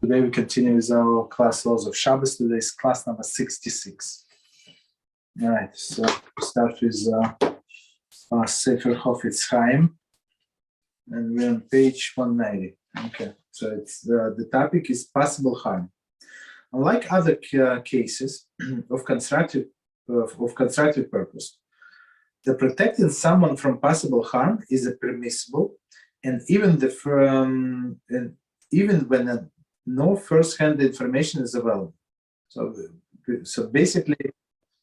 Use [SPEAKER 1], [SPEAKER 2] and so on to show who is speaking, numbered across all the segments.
[SPEAKER 1] Today we continue with our class Laws of Shabbos. Today is class number 66. All right, so we start with Sefer Chofetz Chaim, and we're on page 190. Okay, so it's the topic is possible harm. Unlike other cases of constructive purpose, the protecting someone from possible harm is permissible, and even when no first-hand information is available. So basically,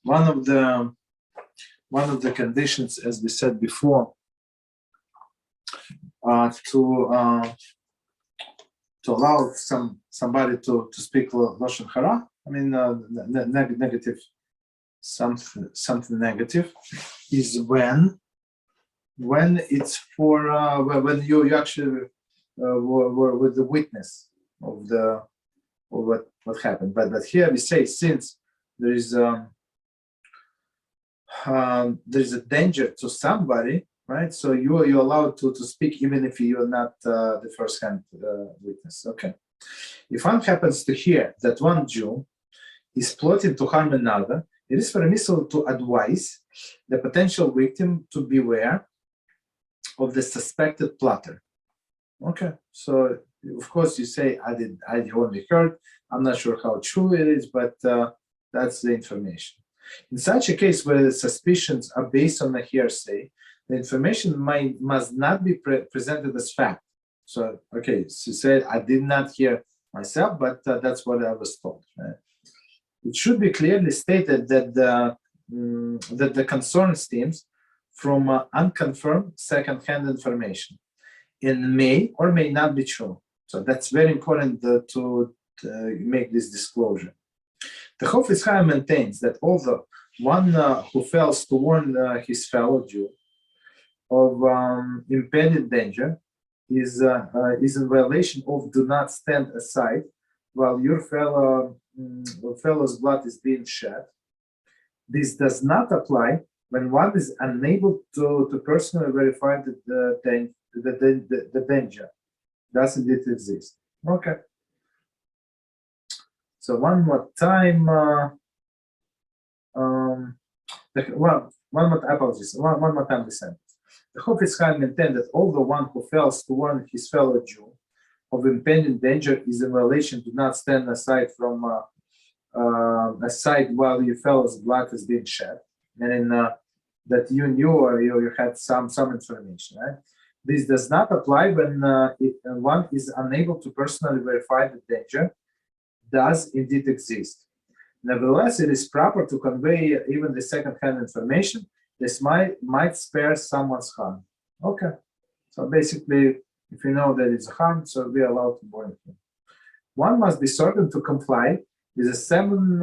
[SPEAKER 1] one of the conditions, as we said before, to allow somebody to speak lashon hara, I mean negative, something negative, is when it's for when you actually were with the witness of what happened. But here we say, since there is a danger to somebody, right? So you're allowed to speak even if you're not the first-hand witness. Okay. If one happens to hear that one Jew is plotting to harm another, it is permissible to advise the potential victim to beware of the suspected plotter. Okay, so of course you say, I only heard, I'm not sure how true it is, but that's the information. In such a case where the suspicions are based on a hearsay, the information must not be presented as fact. So, okay, so you said, I did not hear myself, but that's what I was told. Right? It should be clearly stated that the concern stems from unconfirmed second-hand information and may or may not be true. So that's very important to make this disclosure. The Chofetz Chaim maintains that although one who fails to warn his fellow Jew of impending danger is in violation of do not stand aside while your fellow's blood is being shed, this does not apply when one is unable to personally verify the danger does indeed exist. Okay. So one more time, one more time the sentence. The Chofetz Chaim maintained that although one who fails to warn his fellow Jew of impending danger is in violation, do not stand aside from aside while your fellow's blood is being shed, meaning that you knew or you had some information, right? This does not apply when one is unable to personally verify the danger does indeed exist. Nevertheless, it is proper to convey even the second-hand information. This might spare someone's harm. Okay, so basically, if you know that it's harm, so we are allowed to warn him. One must be certain to comply with the 7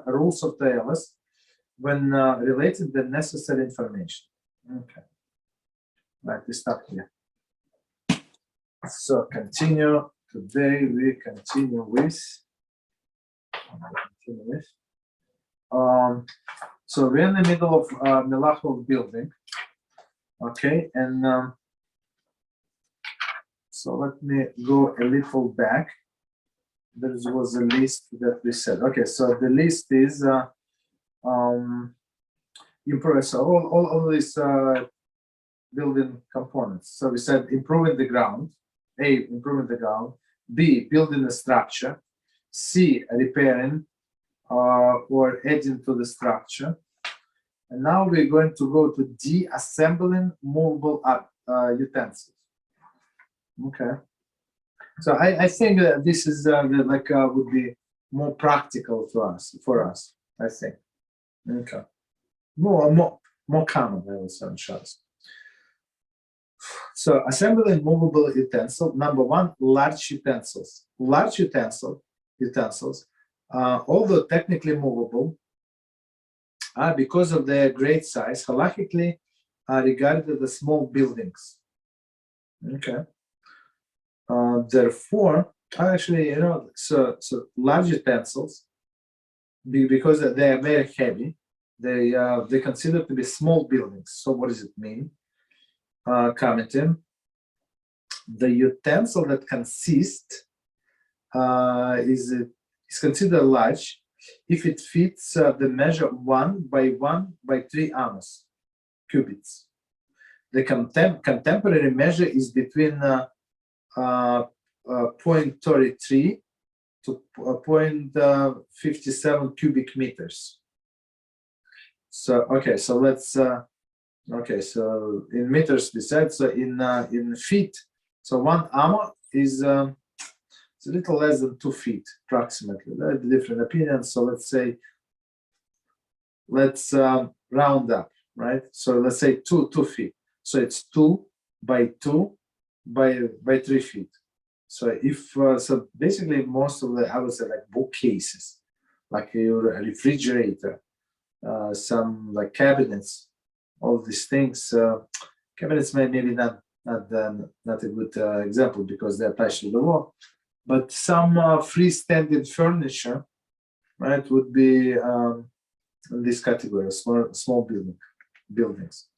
[SPEAKER 1] rules of Torah when relating the necessary information. Okay, right, we stop here. So continue. Today we continue with. So we're in the middle of miraculous building. Okay, and so let me go a little back. There was a list that we said. Okay, so the list is improve. So all these building components. So we said improving the ground. A, improving the ground. B, building the structure. C, repairing or adding to the structure. And now we're going to go to D, assembling movable utensils. Okay. So I think that this is would be more practical for us. I think. Okay. More common, I would say, on Shabbos. So assembling movable utensil. Number 1, large utensils. Large utensils, although technically movable, because of their great size, halakhically are regarded as small buildings. Okay. Therefore, actually, so large utensils, because they are very heavy, they consider to be small buildings. So what does it mean? Commenting, the utensil that consists is considered large if it fits the measure 1 by 1 by 3 amos, cubits. The contemporary measure is between 0.33 to 0.57 cubic meters. So okay, so let's so in meters we said, so in feet, so 1 amo is it's a little less than 2 feet approximately. There are different opinions, so let's say, let's round up, right? So let's say 2 feet. So it's 2 by 2 by 3 feet. So if so basically most of the, I would say, like bookcases, like your refrigerator, some like cabinets, all these things. Cabinets maybe not a good example because they're attached to the wall, but some freestanding furniture, right, would be in this category, small buildings.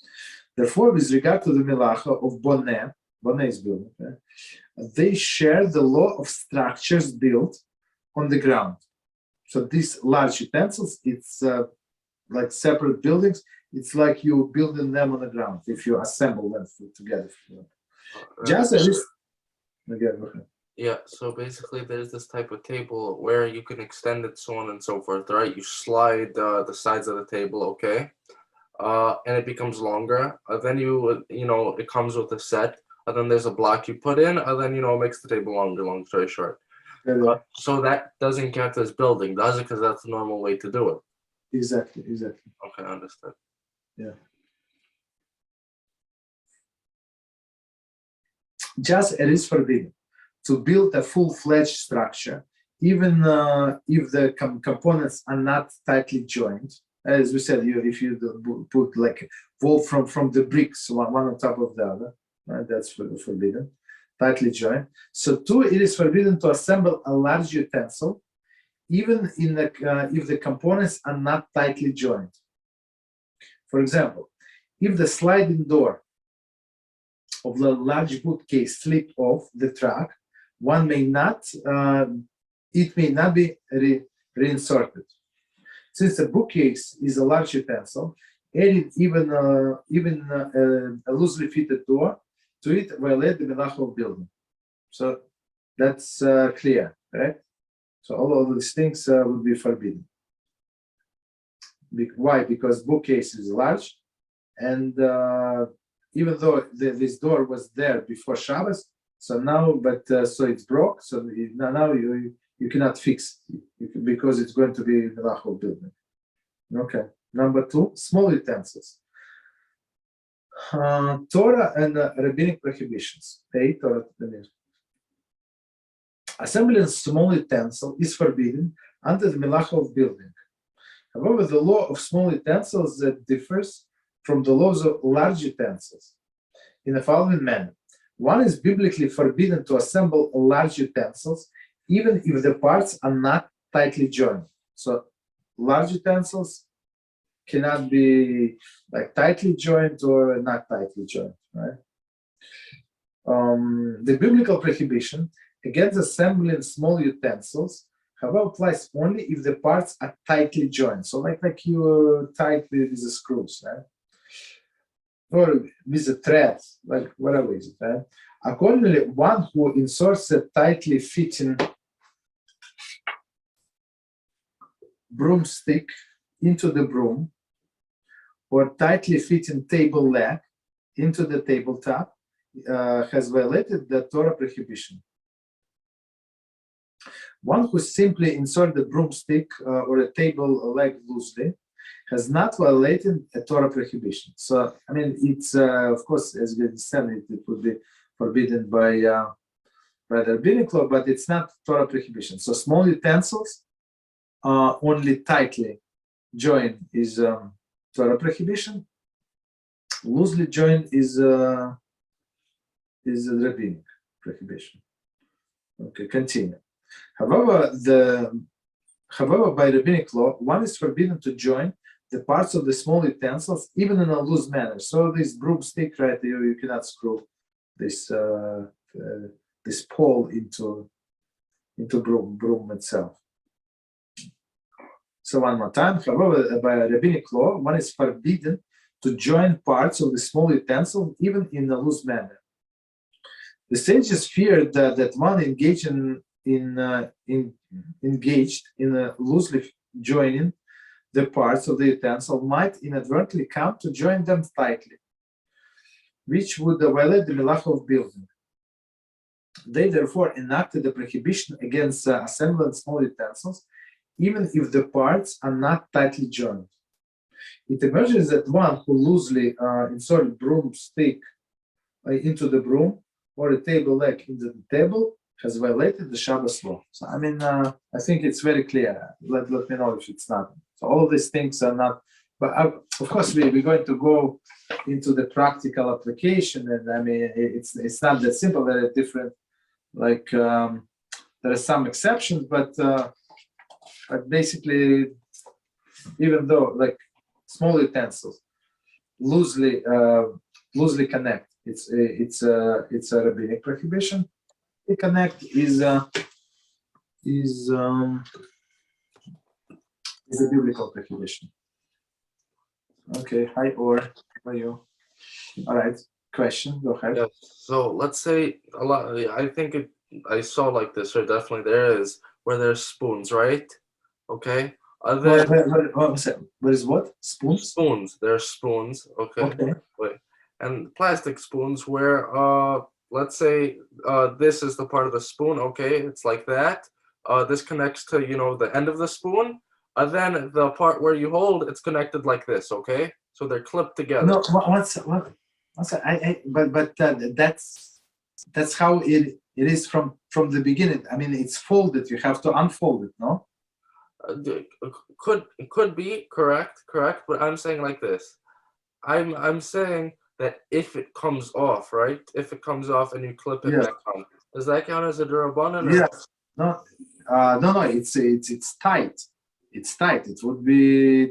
[SPEAKER 1] Therefore, with regard to the milacha of boneh is building, right? They share the law of structures built on the ground. So these large utensils, it's like separate buildings. It's like you building them on the ground if you assemble them together. Just at least, again, okay.
[SPEAKER 2] Yeah, so basically there's this type of table where you can extend it, so on and so forth, right? You slide the sides of the table, okay? And it becomes longer. Then it comes with a set. And then there's a block you put in, and then, it makes the table longer, long story short. So that doesn't count as building, does it? Because that's the normal way to do it.
[SPEAKER 1] Exactly.
[SPEAKER 2] Okay, understood.
[SPEAKER 1] Yeah. Just it is forbidden to build a full-fledged structure, even if the components are not tightly joined. As we said, if you put like wall from the bricks one on top of the other, right, that's forbidden, tightly joined. So 2, it is forbidden to assemble a large utensil, even if the components are not tightly joined. For example, if the sliding door of the large bookcase slip off the track, it may not be reinserted. Since a bookcase is a large utensil, adding even a loosely fitted door to it violate the melacha of building. So that's clear, right? So all of these things would be forbidden. Why? Because bookcase is large, and even though this door was there before Shabbos, so now, so it's broke. So now you cannot fix it because it's going to be the melacha of building. Okay. Number 2, small utensils. Torah and rabbinic prohibitions. Torah. Assembling a small utensil is forbidden under the melacha of building. However, the law of small utensils differs from the laws of large utensils in the following manner. One is biblically forbidden to assemble large utensils, even if the parts are not tightly joined. So large utensils cannot be like tightly joined or not tightly joined, right? The biblical prohibition against assembling small utensils, however, applies only if the parts are tightly joined. So like you tight with the screws, right? Or with a thread, like whatever is it, right? Accordingly, one who inserts a tightly fitting broomstick into the broom, or tightly fitting table leg into the tabletop, has violated the Torah prohibition. One who simply inserts the broomstick or a table leg loosely has not violated a Torah prohibition. So, I mean, it's, of course, as we understand it, it would be forbidden by the rabbinic law, but it's not Torah prohibition. So, small utensils only tightly joined is Torah prohibition. Loosely joined is a rabbinic prohibition. Okay, continue. However, by rabbinic law, one is forbidden to join the parts of the small utensils, even in a loose manner. So this broomstick, right, you cannot screw this this pole into broom itself. So one more time. However, by rabbinic law, one is forbidden to join parts of the small utensil even in a loose manner. The sages feared that one engaged in loosely joining the parts of the utensil might inadvertently come to join them tightly, which would violate the melacha of building. They therefore enacted a prohibition against assembling small utensils, even if the parts are not tightly joined. It emerges that one who loosely inserted broomstick into the broom or a table leg into the table has violated the Shabbat law. So I mean, I think it's very clear. Let me know if it's not. So all of these things are not. But of course, we're going to go into the practical application, and I mean, it's not that simple. There are different, like there are some exceptions, but basically, even though like small utensils loosely connect, it's a rabbinic prohibition. The connect is a biblical prohibition. Okay, hi Or, how are you? All right, question, go ahead.
[SPEAKER 2] Yeah. So let's say a lot. I think I saw like this, or definitely there is where there's spoons, right? Okay.
[SPEAKER 1] What is what? Spoons?
[SPEAKER 2] Spoons. There's spoons. Okay. Wait. And plastic spoons where let's say this is the part of the spoon. Okay, it's like that. This connects to the end of the spoon. Then the part where you hold, it's connected like this. Okay, so they're clipped together.
[SPEAKER 1] No, that's how it is from the beginning. I mean, it's folded. You have to unfold it, no?
[SPEAKER 2] Could be correct, but I'm saying like this. I'm saying that if it comes off, right? If it comes off and you clip it back on, does that count as a durabanan?
[SPEAKER 1] Yes. No. It's tight. It's tight. It would be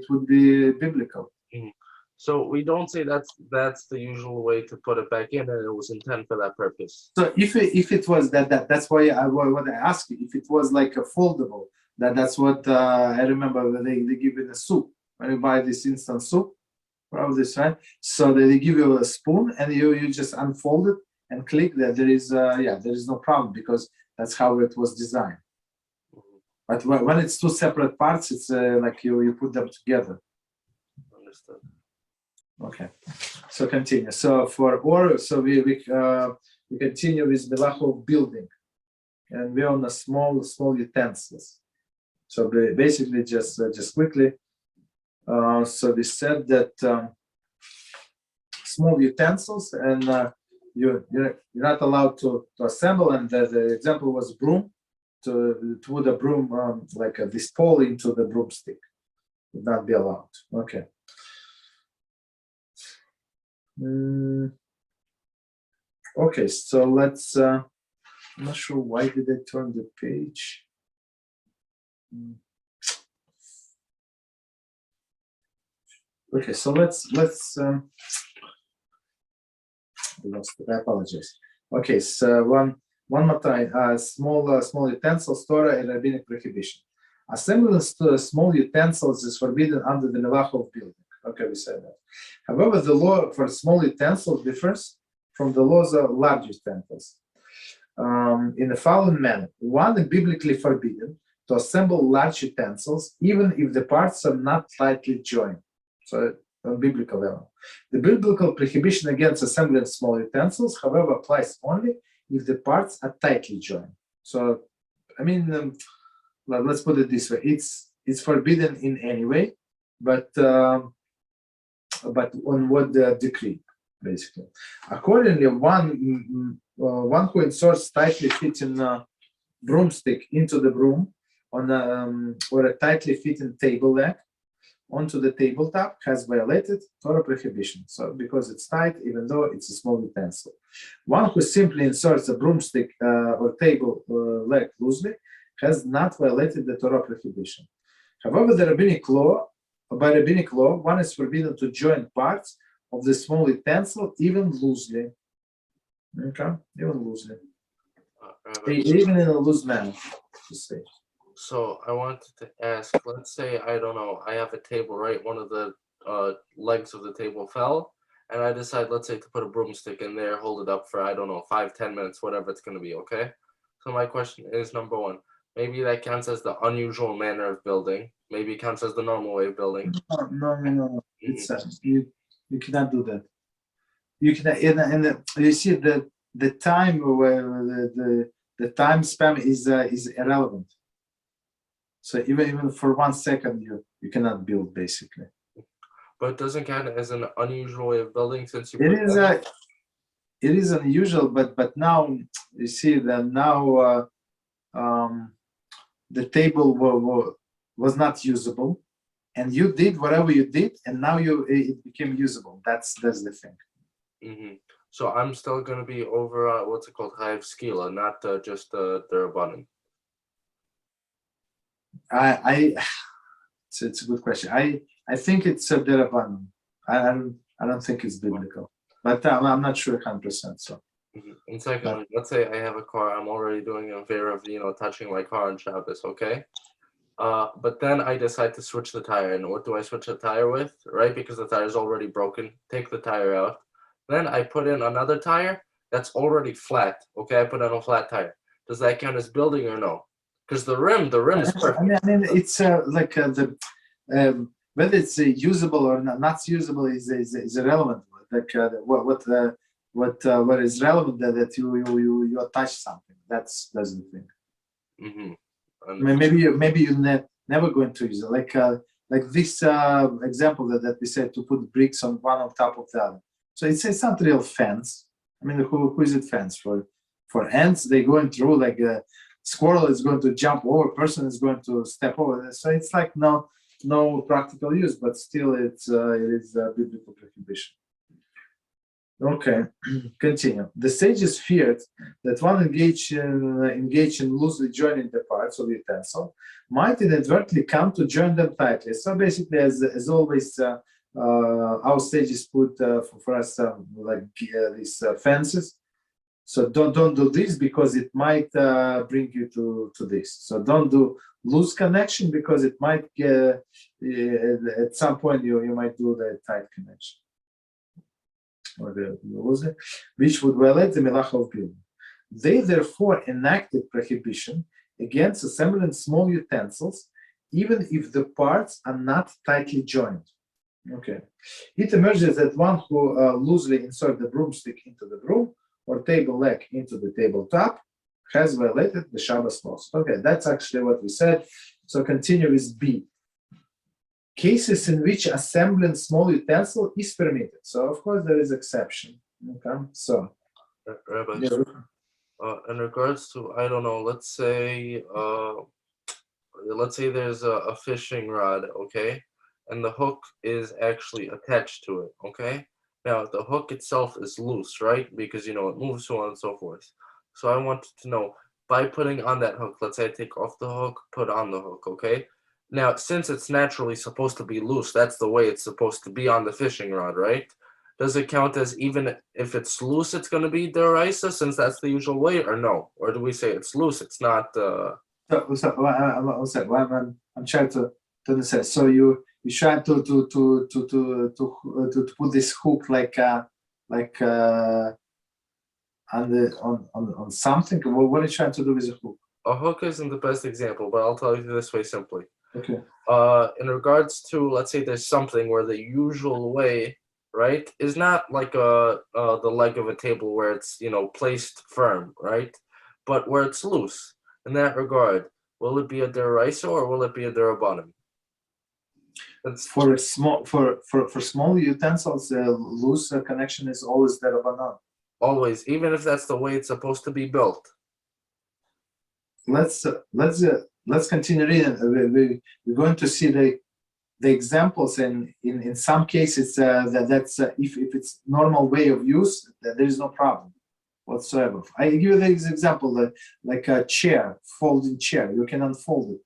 [SPEAKER 1] biblical.
[SPEAKER 2] Mm-hmm. So we don't say that's the usual way to put it back in, and it was intended for that purpose.
[SPEAKER 1] So if it was that's why what I asked you, if it was like a foldable, that's what I remember they give you the soup when you buy this instant soup, probably this, right? So they give you a spoon and you just unfold it and click that there is no problem because that's how it was designed. But when it's two separate parts, it's like you put them together.
[SPEAKER 2] Understood.
[SPEAKER 1] Okay, so continue. So we continue with melacha of building, and we're on a small utensils. So basically, just quickly. So we said that small utensils, and you're not allowed to assemble. And the example was broom. To put a broom like this pole into the broomstick would not be allowed. Okay. Okay, so let's. I'm not sure why did I turn the page. Okay, so let's. I apologize. Okay, so one more time. Small utensils, Torah and rabbinic prohibition. Assembling small utensils is forbidden under the melacha of building. Okay, we said that. However, the law for small utensils differs from the laws of large utensils in the following manner. One is biblically forbidden to assemble large utensils, even if the parts are not tightly joined. So, on biblical level. The biblical prohibition against assembling small utensils, however, applies only if the parts are tightly joined. So, I mean, let's put it this way: it's forbidden in any way, but on what decree, basically. Accordingly, one who inserts tightly fitting broomstick into the broom or a tightly fitting table leg onto the tabletop has violated Torah prohibition. So because it's tight, even though it's a small utensil. One who simply inserts a broomstick or table leg loosely has not violated the Torah prohibition. However, by rabbinic law, one is forbidden to join parts of the small utensil even loosely. Okay, even loosely. even in a loose manner, to say.
[SPEAKER 2] So I wanted to ask, let's say, I don't know, I have a table, right? One of the legs of the table fell, and I decide, let's say, to put a broomstick in there, hold it up for, I don't know, 5-10 minutes, whatever it's going to be, okay? So my question is, number one, maybe that counts as the unusual manner of building. Maybe it counts as the normal way of building.
[SPEAKER 1] No. It's you cannot do that. You can, you see the time where the time span is irrelevant. So even for 1 second, you cannot build basically.
[SPEAKER 2] But it doesn't count as an unusual way of building since you.
[SPEAKER 1] It is unusual, but now you see that now the table was not usable, and you did whatever you did, and now it became usable. That's the thing.
[SPEAKER 2] Mm-hmm. So I'm still going to be over what's it called, Chayav Skila, not just the Rabbanim.
[SPEAKER 1] It's a good question. I think it's a Rabbanim. I don't think it's biblical, but I'm not sure 100%. So.
[SPEAKER 2] Mm-hmm. And secondly, let's say I have a car. I'm already doing in favor of touching my car on Shabbos, okay? But then I decide to switch the tire, and what do I switch the tire with? Right, because the tire is already broken. Take the tire out. Then I put in another tire that's already flat. Okay, I put in a flat tire. Does that count as building or no? Because the rim is perfect.
[SPEAKER 1] I mean, it's like whether it's usable or not usable is irrelevant. Like what is relevant that you attach something. That's the thing.
[SPEAKER 2] Mm-hmm.
[SPEAKER 1] Maybe you're never going to use it. Like this example that we said, to put bricks on one on top of the other. So it's not real fence. I mean, who is it fence for? For ants, they're going through, like a squirrel is going to jump over, person is going to step over. So it's like no practical use, but still it is a biblical prohibition. Okay, continue. The sages feared that one engaged in loosely joining the parts of the utensil might inadvertently come to join them tightly. So basically, as always, our sages put for us these fences. So don't do this because it might bring you to this. So don't do loose connection because it might at some point you might do the tight connection. Or which would violate the melacha of building. They therefore enacted prohibition against assembling small utensils, even if the parts are not tightly joined. Okay. It emerges that one who loosely insert the broomstick into the broom or table leg into the tabletop has violated the Shabbos laws. Okay, that's actually what we said. So continue with B. Cases in which assembling small utensil is permitted. So of course there is exception. Okay, so
[SPEAKER 2] Rabbi, in regards to, I don't know, let's say there's a fishing rod, okay, and the hook is actually attached to it, okay. Now the hook itself is loose, right? Because it moves, so on and so forth. So I wanted to know, by putting on that hook, let's say I take off the hook, put on the hook, okay. Now, since it's naturally supposed to be loose, that's the way it's supposed to be on the fishing rod, right? Does it count as, even if it's loose, it's going to be deraisa, since that's the usual way, or no? Or do we say it's loose, it's not?
[SPEAKER 1] I'm trying to understand. So you try to put this hook on something. What are you trying to do with a hook?
[SPEAKER 2] A hook isn't the best example, but I'll tell you this way simply.
[SPEAKER 1] Okay.
[SPEAKER 2] In regards to, let's say there's something where the usual way, right, is not like the leg of a table where it's placed firm, right, but where it's loose. In that regard, will it be a deraisa or will it be a derabanan?
[SPEAKER 1] For small utensils, loose connection is always derabanan.
[SPEAKER 2] Always, even if that's the way it's supposed to be built.
[SPEAKER 1] Let's continue reading. We're going to see the examples, and in some cases that's if it's normal way of use, there is no problem whatsoever. I give you this example, like a chair, folding chair, you can unfold it.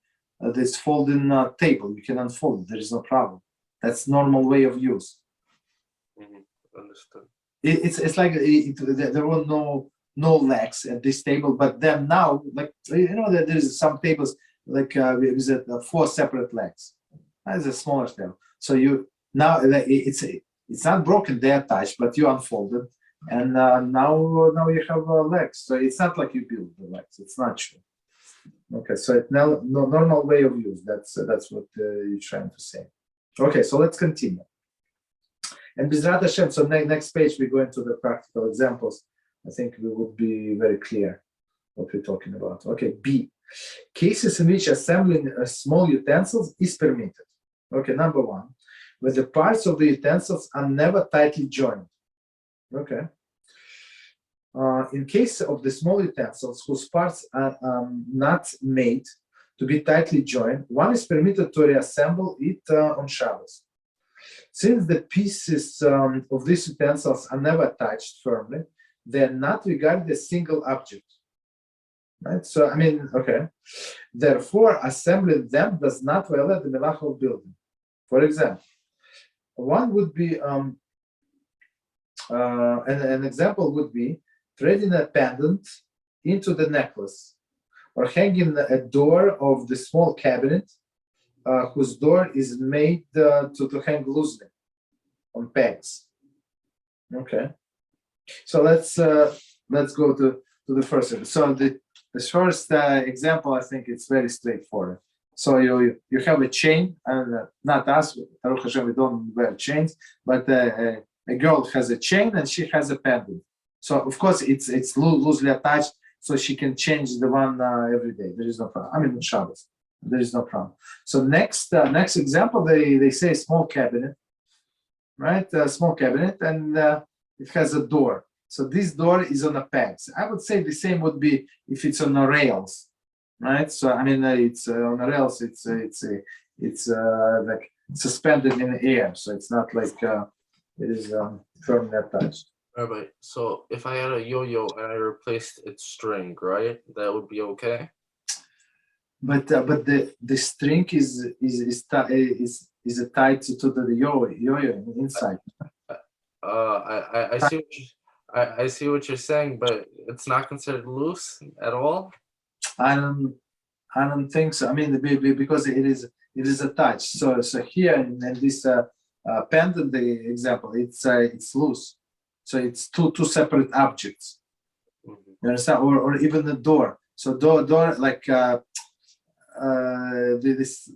[SPEAKER 1] This folding table, you can unfold it. There is no problem. That's normal way of use.
[SPEAKER 2] Understood.
[SPEAKER 1] It's like there were no no legs at this table, but then now, like that there's some tables like with 4 separate legs. That's a smaller table. So you now it's not broken; they're attached, but you unfold it, and now you have legs. So it's not like you build the legs. It's not true. Okay, so it's no normal way of use. That's what you're trying to say. Okay, so let's continue. And Bizrat Hashem, so next page we go into the practical examples. I think we would be very clear what we're talking about. Okay, B. Cases in which assembling small utensils is permitted. Okay, number 1, where the parts of the utensils are never tightly joined. Okay. In case of the small utensils whose parts are not made to be tightly joined, one is permitted to reassemble it on Shabbos. Since the pieces of these utensils are never attached firmly, they are not regarded as single object. Right? So, okay. Therefore, assembling them does not violate the melacha of building. For example, one would be, an example would be threading a pendant into the necklace, or hanging a door of the small cabinet whose door is made to hang loosely on pegs. Okay, so let's go to the first one. So the first example, I think it's very straightforward. So you have a chain, and not us, Baruch Hashem, we don't wear chains, but a girl has a chain and she has a pendant. So of course it's loosely attached, so she can change the one every day. There is no problem. On Shabbos, there is no problem. So next example, they say small cabinet, right? Small cabinet, and it has a door. So this door is on a pegs. I would say the same would be if it's on the rails, right? So it's on the rails. It's like suspended in the air, so it's not like it is firmly attached.
[SPEAKER 2] Right. So if I had a yo-yo and I replaced its string, right, that would be okay.
[SPEAKER 1] But the string is tied to the yo-yo inside.
[SPEAKER 2] I see what you're saying, but it's not considered loose at all.
[SPEAKER 1] I don't think so. Because it is attached. So here in this pendant, the example, it's loose. So it's two separate objects.
[SPEAKER 2] Mm-hmm.
[SPEAKER 1] You understand? Or even the door. So door like this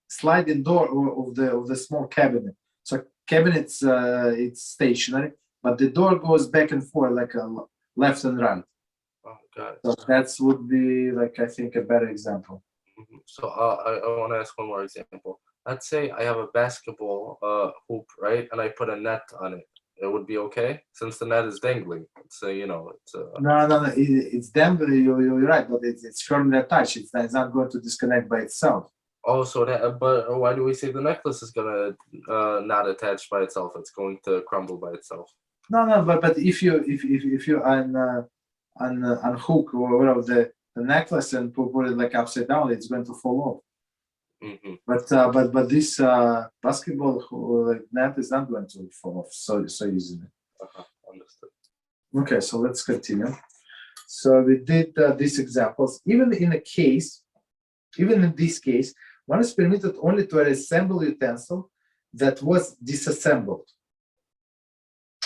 [SPEAKER 1] sliding door of the small cabinet. So cabinets it's stationary, but the door goes back and forth like left and right.
[SPEAKER 2] Oh, got it.
[SPEAKER 1] So that would be like, I think, a better example.
[SPEAKER 2] Mm-hmm. So I want to ask one more example. Let's say I have a basketball hoop, right, and I put a net on it. It would be okay since the net is dangling. So
[SPEAKER 1] No. It's dangling. You're right, but it's firmly attached. It's not going to disconnect by itself.
[SPEAKER 2] Oh, so but why do we say the necklace is gonna not attach by itself? It's going to crumble by itself.
[SPEAKER 1] No. But if you unhook or whatever the necklace and put it like upside down, it's going to fall off.
[SPEAKER 2] Mm-hmm.
[SPEAKER 1] But this basketball net is not going to fall off so easily.
[SPEAKER 2] Understood.
[SPEAKER 1] Okay, so let's continue. So we did these examples. Even in this case, one is permitted only to reassemble utensil that was disassembled.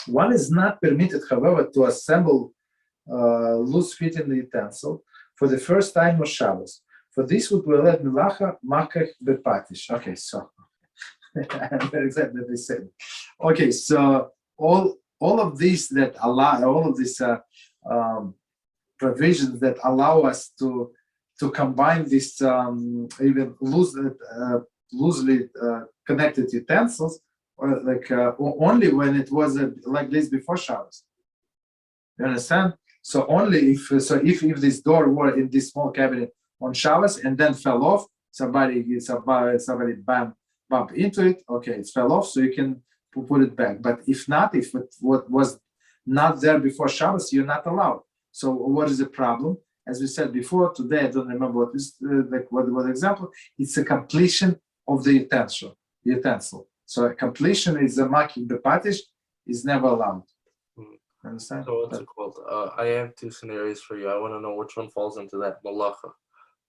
[SPEAKER 1] One is not permitted, however, to assemble loose-fitting utensil for the first time on Shabbos. For this would violate melacha makach bepatish. Okay, so exactly the same. Okay, so all of these that allow, all of these provisions that allow us to combine this even loosely connected utensils, only when it was like this before Shabbos. You understand? So only if this door were in this small cabinet on Shabbos and then fell off, somebody bump into it, okay, it fell off, so you can put it back. But if not, if it was not there before Shabbos, you're not allowed. So what is the problem? As we said before, today I don't remember what is what example. It's a completion of the utensil. So a completion is a making the patish is never allowed. Understand?
[SPEAKER 2] So what's it called? I have two scenarios for you. I want to know which one falls into that malacha.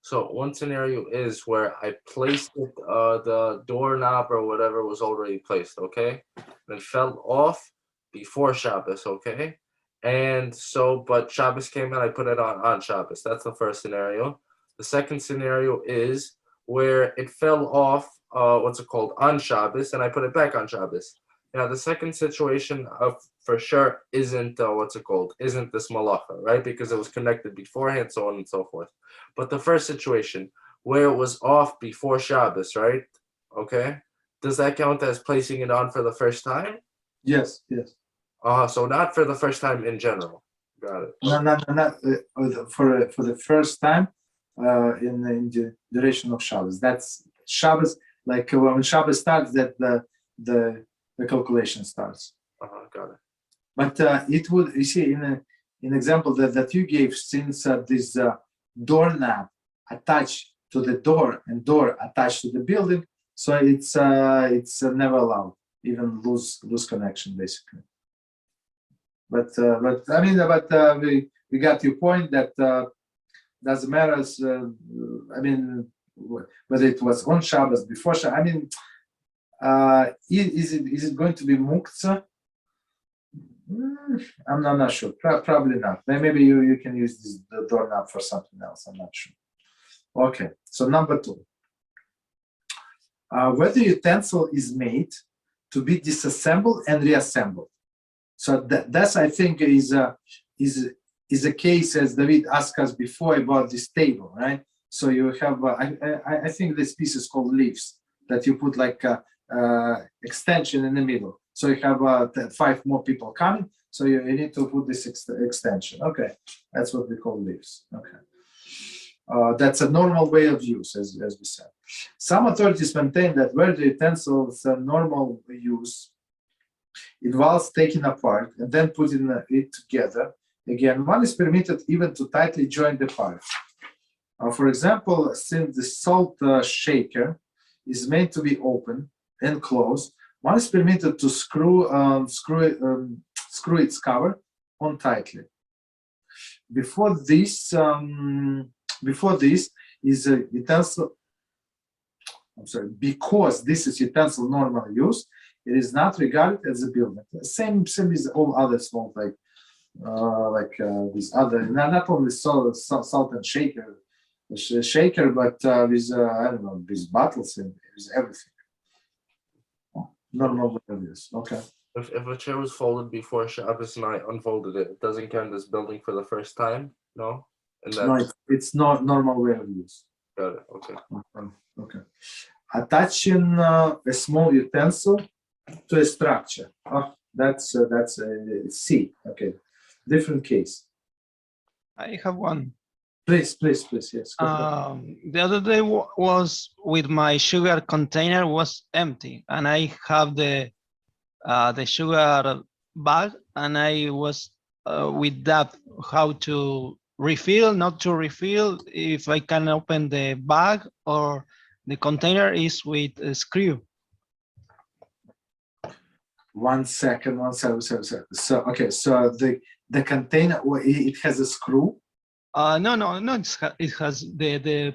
[SPEAKER 2] So one scenario is where I placed it, the doorknob or whatever was already placed, okay? And it fell off before Shabbos, okay? And so, but Shabbos came and I put it on Shabbos. That's the first scenario. The second scenario is where it fell off, on Shabbos, and I put it back on Shabbos. Now, the second situation for sure isn't, isn't this malacha, right? Because it was connected beforehand, so on and so forth. But the first situation, where it was off before Shabbos, right? Okay. Does that count as placing it on for the first time?
[SPEAKER 1] Yes.
[SPEAKER 2] So not for the first time in general. Got it.
[SPEAKER 1] No, not for the first time in the duration of Shabbos. That's Shabbos, like when Shabbos starts, that the calculation starts.
[SPEAKER 2] Got it.
[SPEAKER 1] But it would, you see, in example that you gave, since this doorknob attached to the door and door attached to the building, so it's never allowed, even lose connection basically. But I mean, we got your point that doesn't matter. I mean, whether it was on Shabbos, before Shabbos. I mean, is it going to be muktzah? I'm not sure. Probably not. Maybe you can use the doorknob for something else. I'm not sure. Okay. So number 2, whether utensil is made to be disassembled and reassembled. So that's, I think, is a case, as David asked us before about this table, right? So you have, I think this piece is called leaves, that you put like extension in the middle. So you have 5 more people coming. So you need to put this extension. Okay, that's what we call leaves. Okay, that's a normal way of use, as we said. Some authorities maintain that where the utensils normal use involves taking apart and then putting it together again, one is permitted even to tightly join the parts. For example, since the salt shaker is made to be open and closed, one is permitted to screw its cover on tightly. Before this is a utensil. I'm sorry, because this is utensil normal use, it is not regarded as a building. Same as all other small, like this other, not only salt and shaker, but with I don't know, with bottles and with everything. Normal way of use. Okay.
[SPEAKER 2] If a chair was folded before Shabbos and I unfolded it, it doesn't count as building for the first time, no? And
[SPEAKER 1] No, it's not normal way of use.
[SPEAKER 2] Got it. Okay.
[SPEAKER 1] Okay. Attaching a small utensil to a structure. That's a C. Okay. Different case.
[SPEAKER 3] I have one.
[SPEAKER 1] Please, yes.
[SPEAKER 3] The other day was with my sugar container was empty, and I have the sugar bag, and I was with that how to refill, not to refill, if I can open the bag or the container is with a screw.
[SPEAKER 1] One second. So okay, so the container, it has a screw.
[SPEAKER 3] No. It has the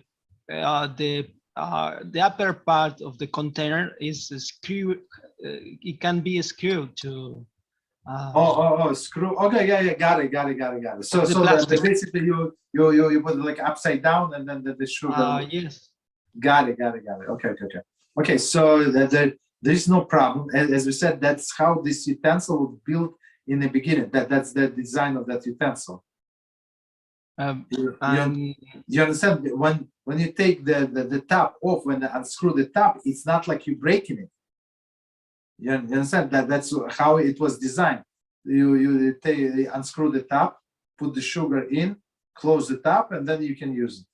[SPEAKER 3] upper part of the container is a screw. It can be a screw to.
[SPEAKER 1] Screw. Okay, yeah, got it. So basically you put it like upside down, and then the screw.
[SPEAKER 3] Yes.
[SPEAKER 1] Got it. Okay. So there is no problem. As we said, that's how this utensil was built in the beginning. That's the design of that utensil. You understand? When you take the top off, when you unscrew the top, it's not like you're breaking it. You understand that's how it was designed. You unscrew the top, put the sugar in, close the top, and then you can use it.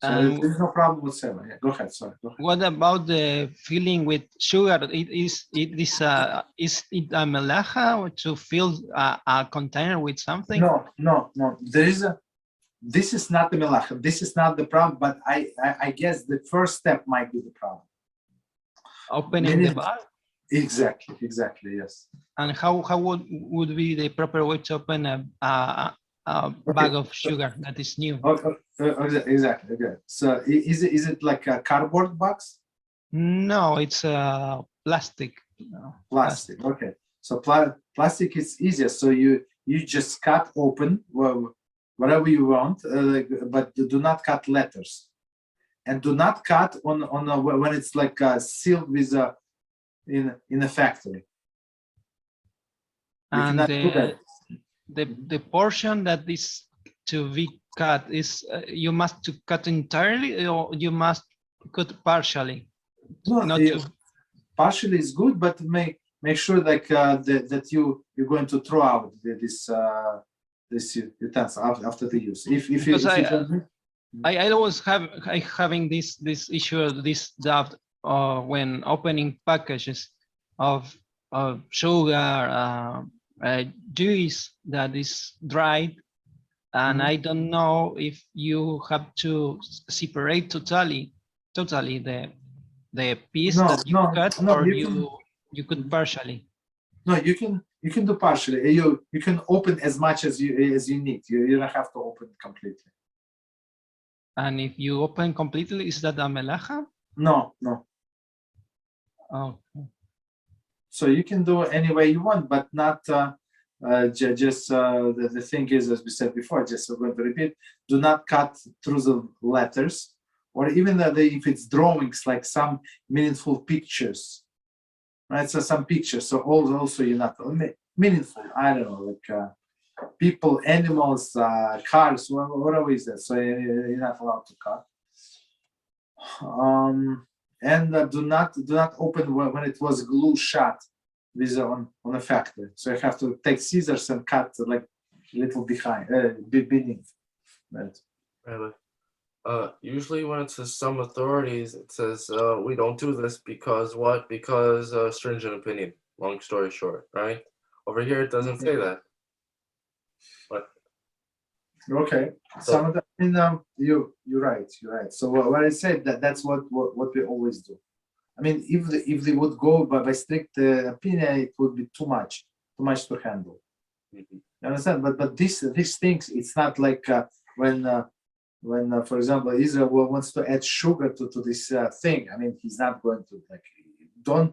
[SPEAKER 1] So there's no problem whatsoever. Yeah, go ahead. Sorry. Go ahead.
[SPEAKER 3] What about the filling with sugar? Is it a melacha to fill a container with something?
[SPEAKER 1] No. This is not the melacha. This is not the problem. But I guess the first step might be the problem.
[SPEAKER 3] Opening the bag.
[SPEAKER 1] Exactly, yes.
[SPEAKER 3] And how would be the proper way to open a bag of sugar that is new?
[SPEAKER 1] Exactly. Okay. So is it like a cardboard box?
[SPEAKER 3] No, it's plastic. No,
[SPEAKER 1] Plastic. Okay. So plastic is easier. So you just cut open whatever you want, but do not cut letters, and do not cut on when it's like sealed with in a factory. You
[SPEAKER 3] And
[SPEAKER 1] cannot do that.
[SPEAKER 3] the portion that is to be cut is you must to cut entirely, or you must cut partially.
[SPEAKER 1] No,
[SPEAKER 3] Not
[SPEAKER 1] yeah,
[SPEAKER 3] to,
[SPEAKER 1] partially is good, but make sure like that you're going to throw out this utensil after the use. If
[SPEAKER 3] because
[SPEAKER 1] you don't,
[SPEAKER 3] I always having this issue, this doubt when opening packages of sugar, juice that is dried, and I don't know if you have to separate totally the piece that you cut, or you could partially.
[SPEAKER 1] No, you can do partially. You can open as much as you need. You don't have to open completely.
[SPEAKER 3] And if you open completely, is that a melacha?
[SPEAKER 1] No.
[SPEAKER 3] Oh.
[SPEAKER 1] So you can do any way you want, but not just the thing is, as we said before, just we're going to repeat, do not cut through the letters, or even if it's drawings, like some meaningful pictures, right? So some pictures, so also you're not meaningful, I don't know, like people, animals, cars, whatever is that, so you're not allowed to cut. And do not open when it was glue shut with on a factory. So you have to take scissors and cut like a little beneath.
[SPEAKER 2] Right. Usually when it says some authorities, it says we don't do this because what? Because stringent opinion. Long story short, right? Over here it doesn't say that. But
[SPEAKER 1] okay,
[SPEAKER 2] so,
[SPEAKER 1] some of the, I mean, you're right. So what I said, that's what we always do. I mean, if they would go by strict opinion, it would be too much to handle. You understand? But these things, it's not like when for example, Israel wants to add sugar to this thing. I mean, he's not going to, like, don't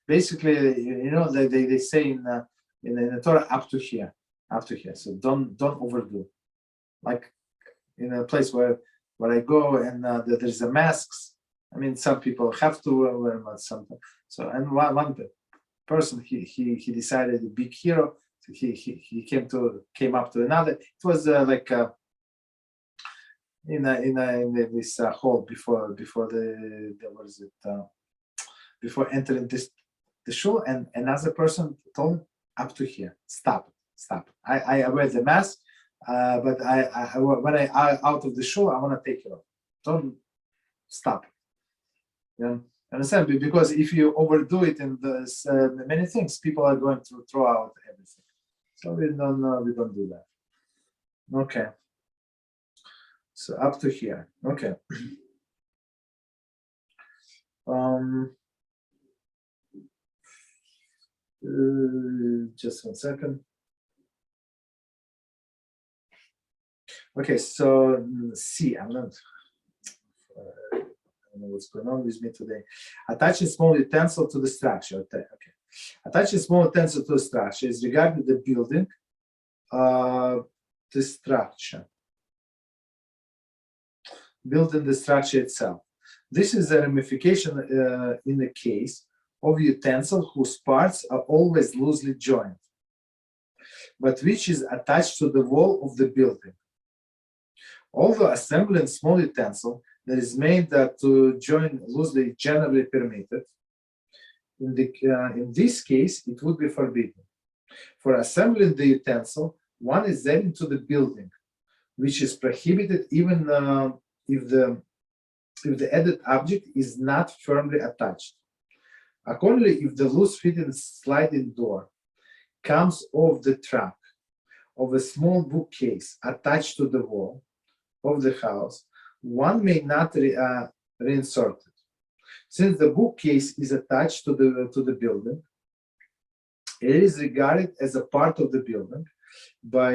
[SPEAKER 1] basically, they say in the Torah, up to here. So don't overdo. Like in a place where I go and there's a masks. I mean, some people have to wear masks sometimes. So, and one person, he decided, a big hero. So he came up to another. It was like in this hall before before entering the shul, and another person told him, up to here, stop. I wear the mask, but I when I out of the shul, I want to take it off. Don't stop. You understand? Because if you overdo it in many things, people are going to throw out everything. So we don't do that. Okay. So up to here. Okay. Just 1 second. Okay, so C, I'm not. I don't know what's going on with me today. Attaching small utensil to the structure. Okay. Attaching small utensil to the structure is regarding the building, the structure. Building the structure itself. This is a ramification in the case of utensil whose parts are always loosely joined, but which is attached to the wall of the building. Although assembling small utensil that is made to join loosely generally permitted, in this case it would be forbidden. For assembling the utensil, one is adding to the building, which is prohibited even if the added object is not firmly attached. Accordingly, if the loose-fitting sliding door comes off the track of a small bookcase attached to the wall of the house, one may not reinsert it. Since the bookcase is attached to the building, it is regarded as a part of the building. By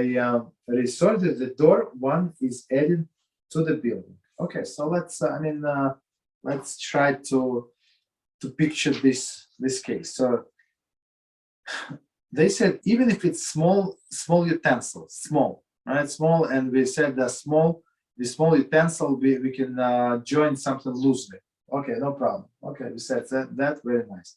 [SPEAKER 1] resorting the door, one is added to the building. Okay, so let's let's try to picture this case. So they said even if it's small utensil, small, right? Small, and we said the small utensil we can join something loosely. Okay, no problem. Okay, we said that very nice.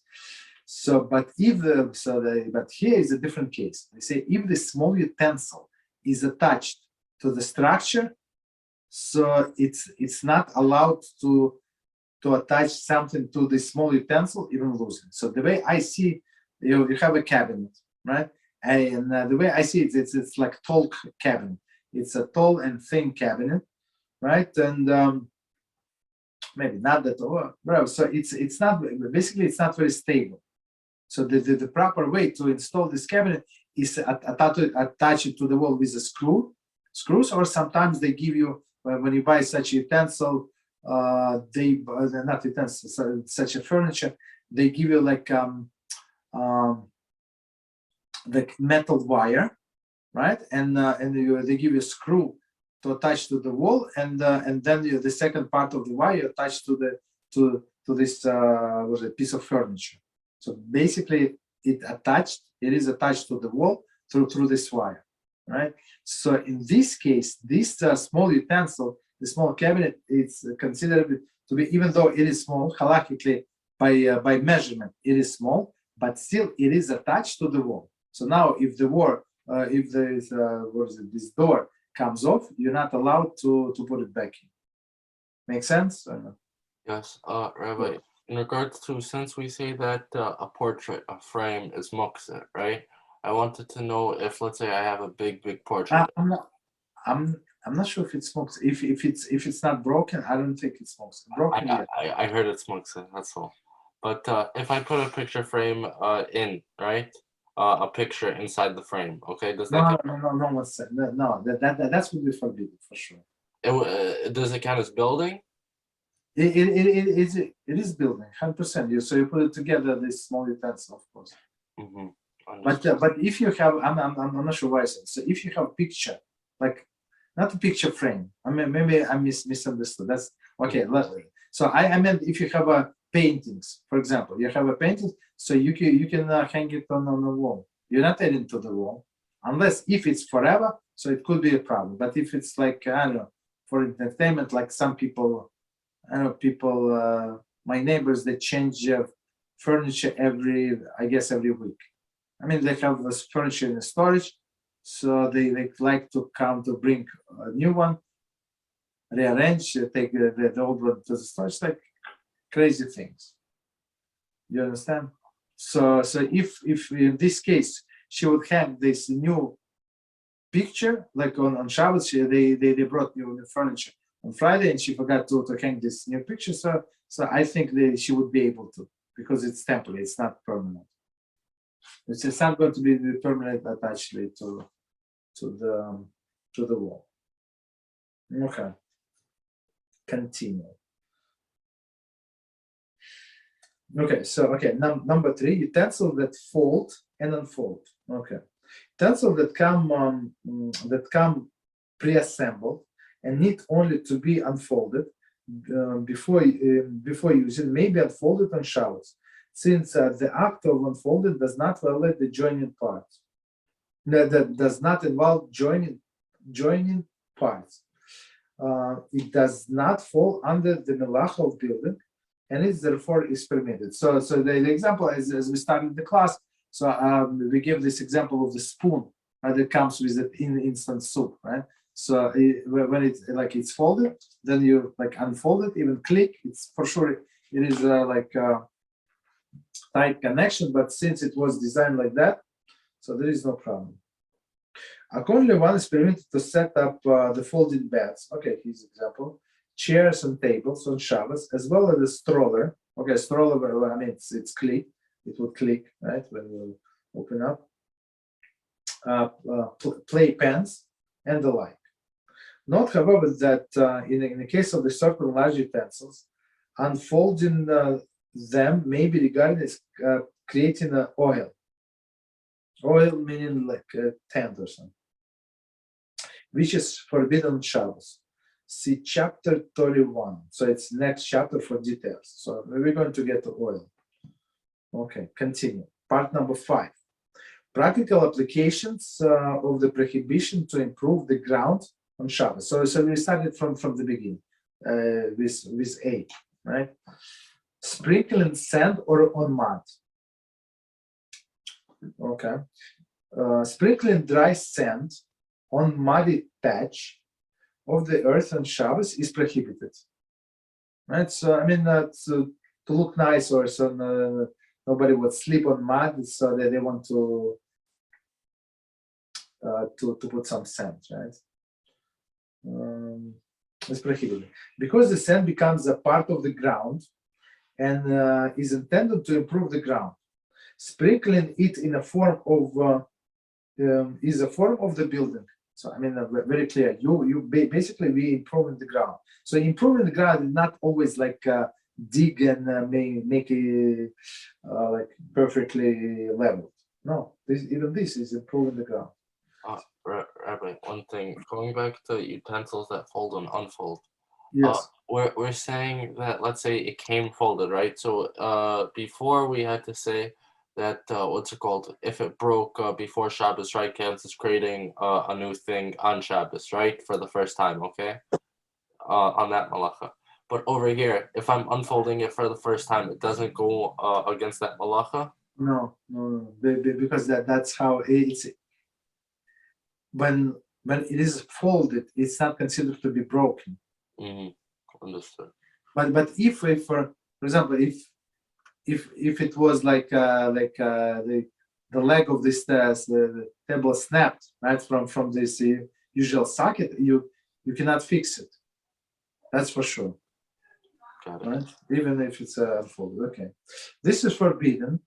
[SPEAKER 1] So, but but here is a different case. They say if the small utensil is attached to the structure, so it's not allowed to attach something to the small utensil even loosely. So the way I see, you have a cabinet, right? And the way I see it, it's like tall cabinet. It's a tall and thin cabinet, right? And maybe not that tall. So it's not basically it's not very stable. So the proper way to install this cabinet is attach it to the wall with a screws, or sometimes they give you when you buy such a utensil, not utensils, such a furniture, they give you like the metal wire, right? And they give you a screw to attach to the wall, and then the second part of the wire attached to this was a piece of furniture. So basically, it is attached to the wall through this wire, right? So in this case, this small utensil, the small cabinet, it's considered to be, even though it is small, halachically by measurement, it is small, but still it is attached to the wall. So now, if this door comes off, you're not allowed to put it back in. Make sense? Or no?
[SPEAKER 2] Yes, Rabbi. In regards to, since we say that a portrait, a frame is muktzeh, right? I wanted to know if, let's say, I have a big portrait.
[SPEAKER 1] I'm not sure if it's muktzeh. If it's not broken, I don't think it's muktzeh. Broken, yeah.
[SPEAKER 2] I heard it's muktzeh. That's all. But if I put a picture frame in, right? A picture inside the frame, okay? Does that
[SPEAKER 1] No, that's would be forbidden for sure.
[SPEAKER 2] Does it count as building?
[SPEAKER 1] It is building 100%. So you put it together, this small utensil, of course.
[SPEAKER 2] Mm-hmm.
[SPEAKER 1] But if you have, I'm not sure why I said. So if you have a picture, like not a picture frame. I mean, maybe I misunderstood. That's okay. So I meant if you have a paintings, for example, you have a painting, so you can hang it on the wall. You're not adding to the wall, unless if it's forever. So it could be a problem. But if it's like I don't know, for entertainment, like some people. I know people, my neighbors, they change furniture every week. I mean, they have this furniture in the storage, so they like to come to bring a new one, rearrange, take the old one to the storage, like crazy things. You understand? So if in this case she would hang this new picture, like on Shabbat, they brought new furniture on Friday, and she forgot to hang this new picture. So I think she would be able to, because it's temporary, it's not permanent. It's not going to be permanent attached to the wall. Okay. Continue. Okay, so number 3, utensils that fold and unfold. Okay, utensils that come pre-assembled and need only to be unfolded before using, may be unfolded on Shabbat, since the act of unfolding does not violate the joining parts. That does not involve joining parts. It does not fall under the melacha of building, and it therefore is permitted. So the example, as we started the class, so we give this example of the spoon that comes with the instant soup, right? So when it's folded, then you unfold it, even click. It's for sure it is tight connection, but since it was designed like that, so there is no problem. Accordingly, one is permitted to set up the folded beds. Okay, here's an example. Chairs and tables on Shabbos, as well as a stroller. Okay, stroller, I mean, it's click. It would click, right, when you open up. Play pens and the like. Note, however, that in the case of the certain large utensils, unfolding them may be regarded as creating an oil. Oil meaning like a tent or something, which is forbidden on Shabbos. See chapter 31. So it's next chapter for details. So we're going to get to oil. Okay, continue. Part number 5. Practical applications of the prohibition to improve the ground on Shabbos. So we started from the beginning with A, right? Sprinkling sand or on mud. Okay. Sprinkling dry sand on muddy patch of the earth on Shabbos is prohibited. Right? So I mean, to look nice, or so nobody would sleep on mud, so that they want to put some sand, right? It's prohibited because the sand becomes a part of the ground and is intended to improve the ground. Sprinkling it in a form of is a form of the building. So I mean, very clear. Basically we improving the ground. So improving the ground is not always like dig and make it like perfectly leveled. No, even this is improving the ground.
[SPEAKER 2] Rabbi, one thing, going back to utensils that fold and unfold.
[SPEAKER 1] Yes.
[SPEAKER 2] We're saying that, let's say it came folded, right? So before we had to say that what's it called? If it broke before Shabbos, right, counts as creating a new thing on Shabbos, right, for the first time, okay? On that malacha. But over here, if I'm unfolding it for the first time, it doesn't go against that malacha?
[SPEAKER 1] No, because that's how it's. When it is folded, it's not considered to be broken.
[SPEAKER 2] Understood.
[SPEAKER 1] But if for example, if it was like the leg of this the table snapped, right, from this usual socket, you cannot fix it. That's for sure.
[SPEAKER 2] Got it.
[SPEAKER 1] Right? Even if it's unfolded. Okay, this is forbidden.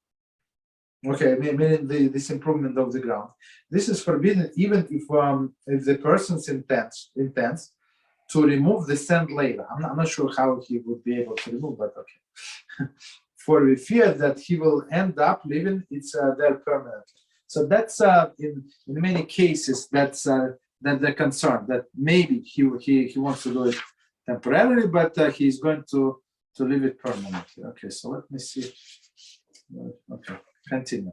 [SPEAKER 1] Okay, meaning this improvement of the ground. This is forbidden even if the person's intends to remove the sand later. I'm not sure how he would be able to remove, but okay. For we fear that he will end up leaving it there permanently. So that's in many cases that's the concern, that maybe he wants to do it temporarily, but he's going to leave it permanently. Okay, so let me see. Okay. Continue.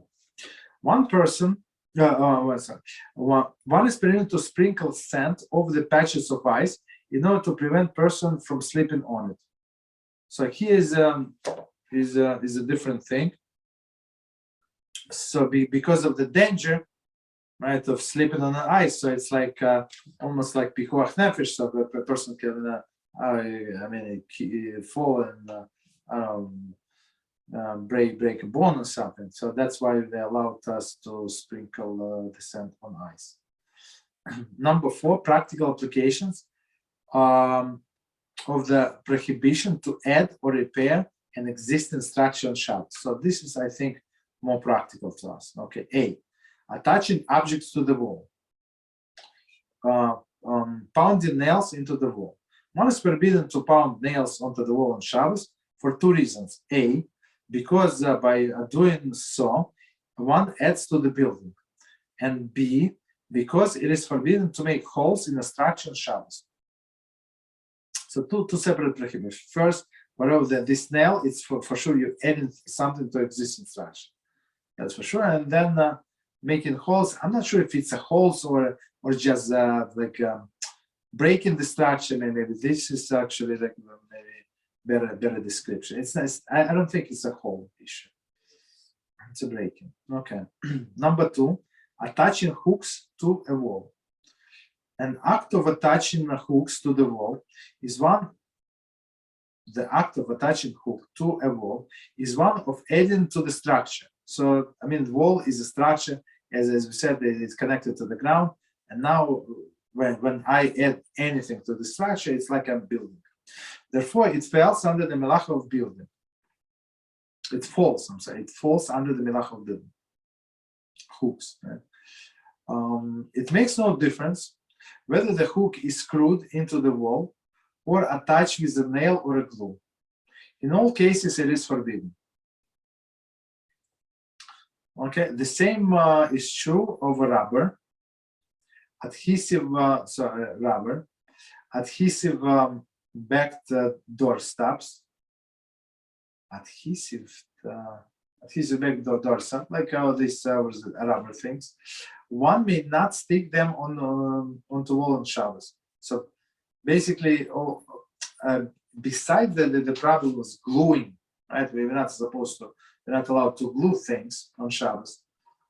[SPEAKER 1] One person, one is permitted to sprinkle sand over the patches of ice in order to prevent person from sleeping on it. So here is a different thing. So because of the danger, right, of sleeping on the ice, so it's like almost like pikuach nefesh, so a person can, fall and. Break a bone or something. So that's why they allowed us to sprinkle the sand on ice. Number 4, practical applications of the prohibition to add or repair an existing structure on Shabbat. So this is, I think, more practical to us. Okay, A, attaching objects to the wall, pounding nails into the wall. One is forbidden to pound nails onto the wall on Shabbos for 2 reasons. A, because by doing so, one adds to the building, and B, because it is forbidden to make holes in a structure on Shabbos. So two separate prohibitions. First, whatever this nail, it's for sure you're adding something to existing structure. That's for sure. And then making holes, I'm not sure if it's a holes or just breaking the structure. Maybe this is actually like maybe better description. It's nice. I don't think it's a whole issue. It's a breaking. Okay. Number 2, attaching hooks to a wall. An act of attaching hooks to the wall is one. The act of attaching hook to a wall is one of adding to the structure. So I mean, the wall is a structure, as we said, it's connected to the ground. And now, when I add anything to the structure, it's like I'm building. Therefore, it falls under the melacha of building. It falls under the melacha of building. Hooks. Right? It makes no difference whether the hook is screwed into the wall or attached with a nail or a glue. In all cases, it is forbidden. Okay, the same is true of rubber, adhesive, rubber, adhesive backed door stops, adhesive backed door stop, like these rubber things. One may not stick them onto wall on Shabbos. So basically, besides the problem was gluing, right? We're not supposed to. We're not allowed to glue things on Shabbos.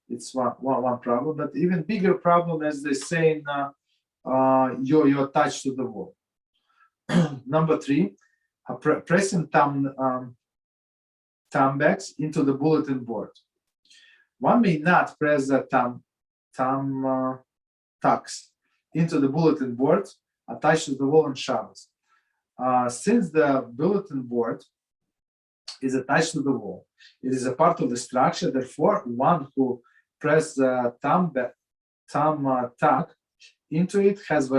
[SPEAKER 1] It's one problem, but even bigger problem, as they say, you're attached to the wall. Number 3, pressing thumbtacks into the bulletin board. One may not press the thumbtacks into the bulletin board attached to the wall on Shabbos. Since the bulletin board is attached to the wall, it is a part of the structure. Therefore, one who press the thumbtack into it has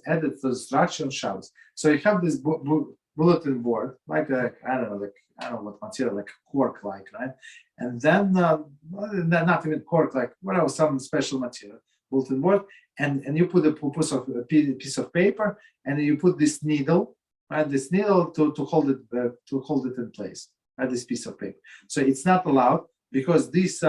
[SPEAKER 1] added to the structure on Shabbos. So you have this bulletin board, like I don't know what material, like cork, right? And then not even cork, like whatever, some special material, bulletin board, and you put a piece of paper, and you put this needle, right? This needle to hold it in place, right? This piece of paper. So it's not allowed because this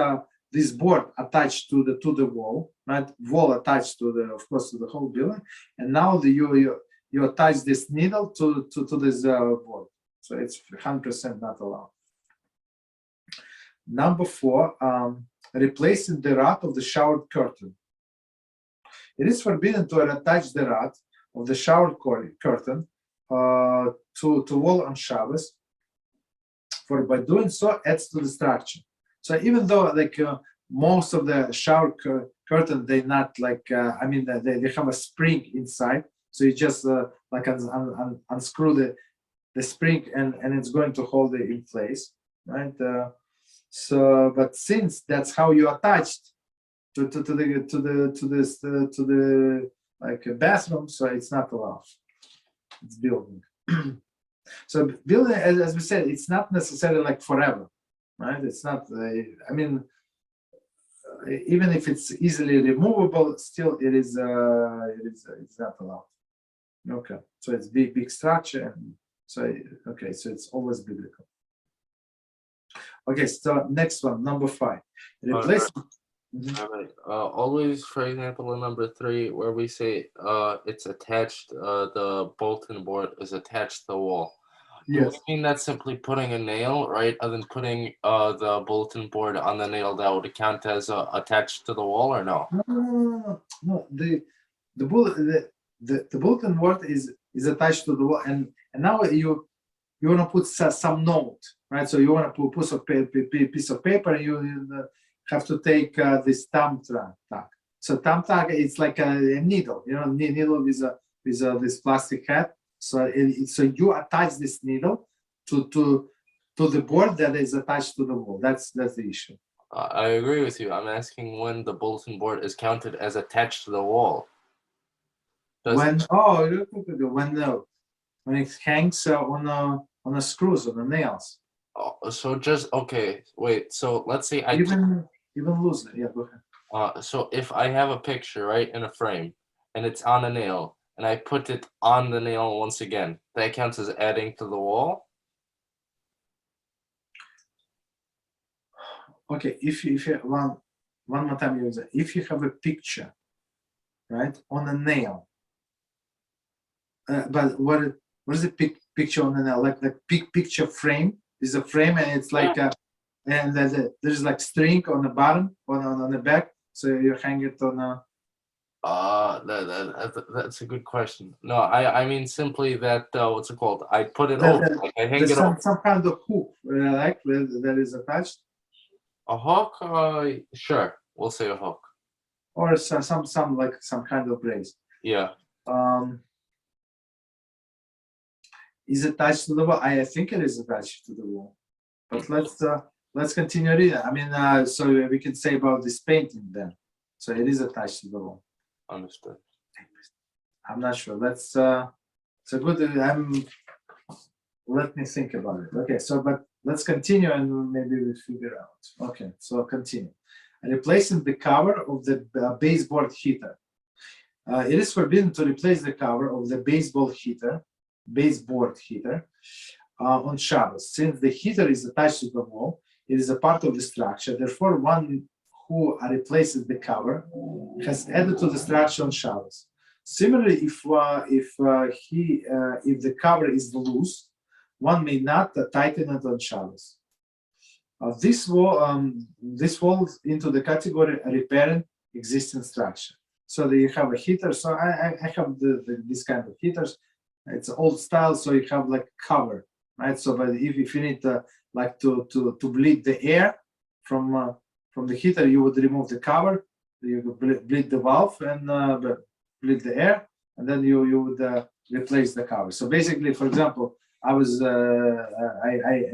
[SPEAKER 1] board attached to the wall, right? Wall attached to of course to the whole building, and now you attach this needle to this board. So it's 100% not allowed. Number 4, replacing the rod of the shower curtain. It is forbidden to attach the rod of the shower curtain to wall on Shabbos, for by doing so adds to the structure. So even though most of the shower curtain, they not they have a spring inside, so you just unscrew the spring and it's going to hold it in place, right? But since that's how you attached to the bathroom, so it's not allowed. It's building. So building, as we said, it's not necessarily like forever, right? It's not. Even if it's easily removable, still it's not allowed. Okay, so it's big structure, and so it's always biblical. Okay, so next one, number 5, replace.
[SPEAKER 2] All right. Always, for example, in number 3, where we say it's attached, the bulletin board is attached to the wall.
[SPEAKER 1] Yes.
[SPEAKER 2] Do we mean that's simply putting a nail, right? Other than putting the bulletin board on the nail, that would count as attached to the wall, or no?
[SPEAKER 1] No. The bulletin board is attached to the wall, and now you want to put some note, right? So you want to put a piece of paper, and you have to take this thumbtack. So thumbtack, it's like a needle, needle with this plastic head. So you attach this needle to the board that is attached to the wall. That's the issue.
[SPEAKER 2] I agree with you. I'm asking when the bulletin board is counted as attached to the wall.
[SPEAKER 1] When it hangs on the screws, on the nails.
[SPEAKER 2] Oh, so just okay. Wait. So let's say
[SPEAKER 1] even loosely. Yeah, go ahead.
[SPEAKER 2] So if I have a picture, right, in a frame, and it's on a nail, and I put it on the nail once again, that counts as adding to the wall?
[SPEAKER 1] Okay, if you one more time, if you have a picture, right, on a nail, but what is the picture on the nail? Like the picture frame is a frame, and it's like and there's like string on the bottom, on the back, so you hang it on a.
[SPEAKER 2] That's a good question. No, I mean simply that what's it called? I put it over. Like I hang it over. Some
[SPEAKER 1] kind of hook, like that is attached.
[SPEAKER 2] A hook? Sure, we'll say a hook.
[SPEAKER 1] Or some kind of brace.
[SPEAKER 2] Yeah.
[SPEAKER 1] Is attached to the wall? I think it is attached to the wall. But let's continue reading. So we can say about this painting then. So it is attached to the wall.
[SPEAKER 2] Understood.
[SPEAKER 1] I'm not sure. Let's. So good. let me think about it. Okay, so but let's continue and maybe we'll figure out. Okay, so continue. Replacing the cover of the baseboard heater. It is forbidden to replace the cover of the baseboard heater on Shabbos. Since the heater is attached to the wall, it is a part of the structure. Therefore, one who replaces the cover has added to the structure on Shabbos. Similarly, if the cover is loose, one may not tighten it on Shabbos. This falls into the category repairing existing structure. So you have a heater. So I have this kind of heaters. It's old style, so you have like cover, right? So, but if you need to bleed the air from the heater, you would remove the cover. You would bleed the valve and bleed the air, and then you would replace the cover. So basically, for example, I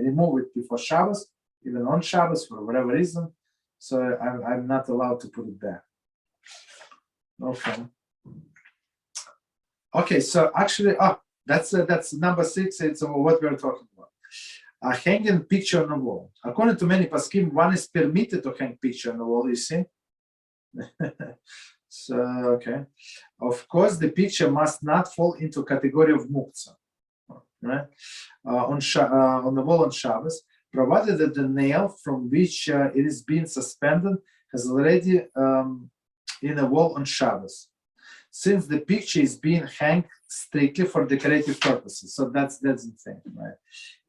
[SPEAKER 1] remove it before Shabbos, even on Shabbos for whatever reason. So I'm not allowed to put it back. Okay. Okay. So actually, that's number 6. It's what we're talking about. Hanging picture on the wall. According to many poskim, one is permitted to hang picture on the wall. You see. So okay. Of course, the picture must not fall into category of muktzah, right? On the wall on Shabbos, provided that the nail from which it is being suspended has already in a wall on Shabbos, since the picture is being hung strictly for decorative purposes. So that's the thing, right?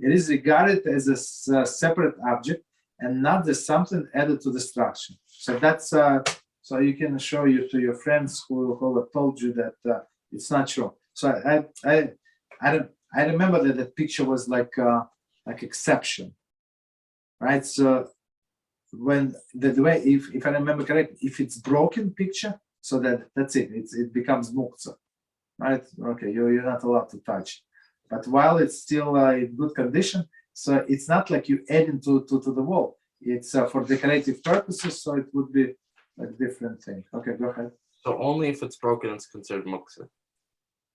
[SPEAKER 1] It is regarded as a separate object and not as something added to the structure. So that's so you can show you to your friends who have told you that it's not true. So I remember that the picture was like exception, right? So when the way, if I remember correctly, if it's broken picture, so that's it. It becomes muktzah, right? Okay, you're not allowed to touch. But while it's still in good condition, so it's not like you add into to the wall. It's for decorative purposes, so it would be a different thing. Okay, go ahead.
[SPEAKER 2] So only if it's broken, it's considered muktzah.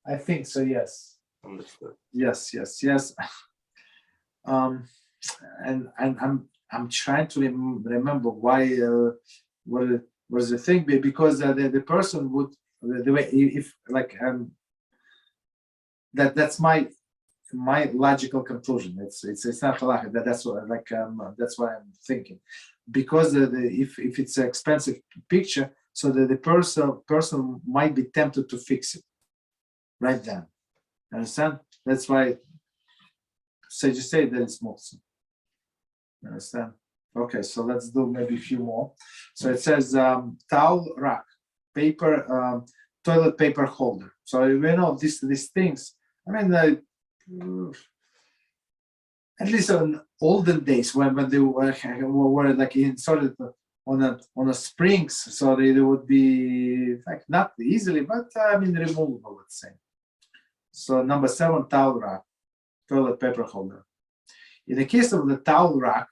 [SPEAKER 1] I think so. Yes.
[SPEAKER 2] Understood.
[SPEAKER 1] Yes. And I'm trying to remember why what was the thing, because the person would the way if like that's my logical conclusion. It's not halakha. That's what that's what I'm thinking, because if it's an expensive picture, so the person might be tempted to fix it right then. Understand? That's why. So you say that it's muktzah. Understand? Okay, so let's do maybe a few more. So it says towel rack, paper, toilet paper holder. So you know these things. I mean, at least in olden days when they were like inserted on a springs, so they would be like not easily, but I mean removable, let's say. So number 7, towel rack, toilet paper holder. In the case of the towel rack,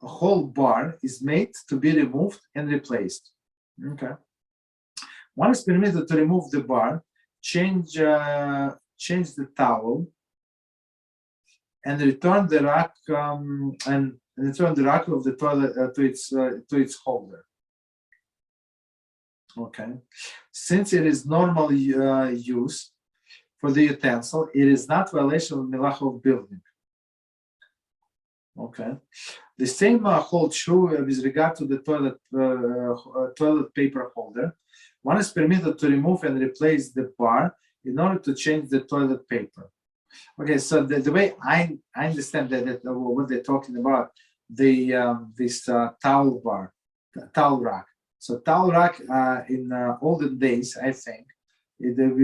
[SPEAKER 1] a whole bar is made to be removed and replaced. Okay. One is permitted to remove the bar, change the towel, and return the rack of the toilet to its holder. Okay. Since it is normal use for the utensil, it is not violation of melacha of building. Okay. The same holds true with regard to the toilet paper holder. One is permitted to remove and replace the bar in order to change the toilet paper. Okay, so the way I understand that what they're talking about, this towel rack. So towel rack in olden days, I think,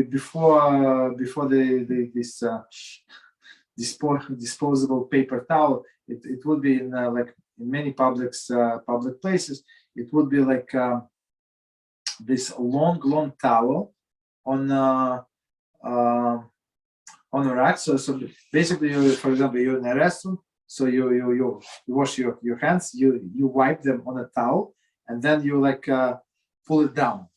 [SPEAKER 1] before this disposable paper towel, it would be in like in many public places, it would be like this long towel on a rack. So basically, for example, you're in a restaurant, so you wash your hands, you wipe them on a towel, and then you like pull it down.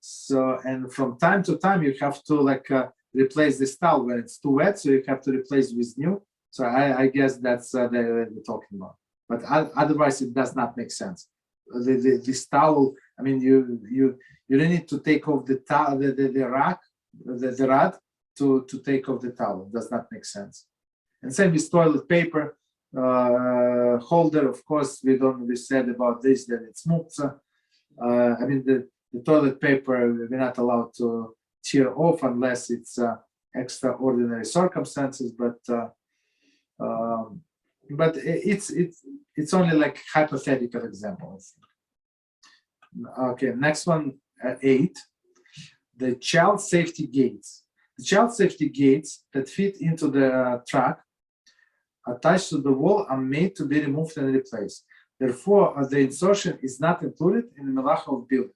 [SPEAKER 1] So, and from time to time you have to like replace this towel when it's too wet, so you have to replace with new. So I guess that's they're talking about. But otherwise, it does not make sense. This towel, I mean, you don't need to take off the towel, the rag to take off the towel. It does not make sense. And same with toilet paper holder. Of course, we said about this that it's muktzah. I mean, the toilet paper we're not allowed to tear off unless it's extraordinary circumstances. But it's only like hypothetical example. Okay, next one, 8. The child safety gates. The child safety gates that fit into the truck attached to the wall are made to be removed and replaced. Therefore, the insertion is not included in the melacha of building.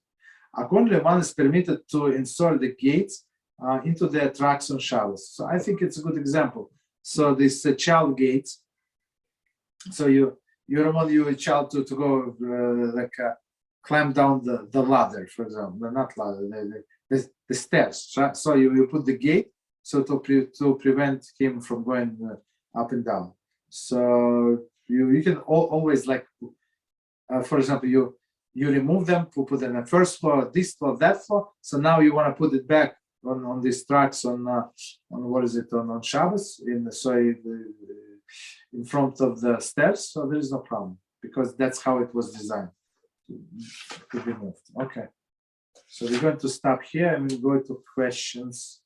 [SPEAKER 1] Accordingly, one is permitted to insert the gates into their trucks on Shabbos. So I think it's a good example. So this child gates. So you don't want your child to go climb down the ladder, for example, not ladder, the stairs. Right? So you put the gate so to prevent him from going up and down. So you can always, like, for example, you remove them, put them on the first floor, this floor, that floor. So now you want to put it back on these tracks on what is it, on Shabbos in front of the stairs. So there is no problem because that's how it was designed to be moved. Okay. So we're going to stop here and we'll go to questions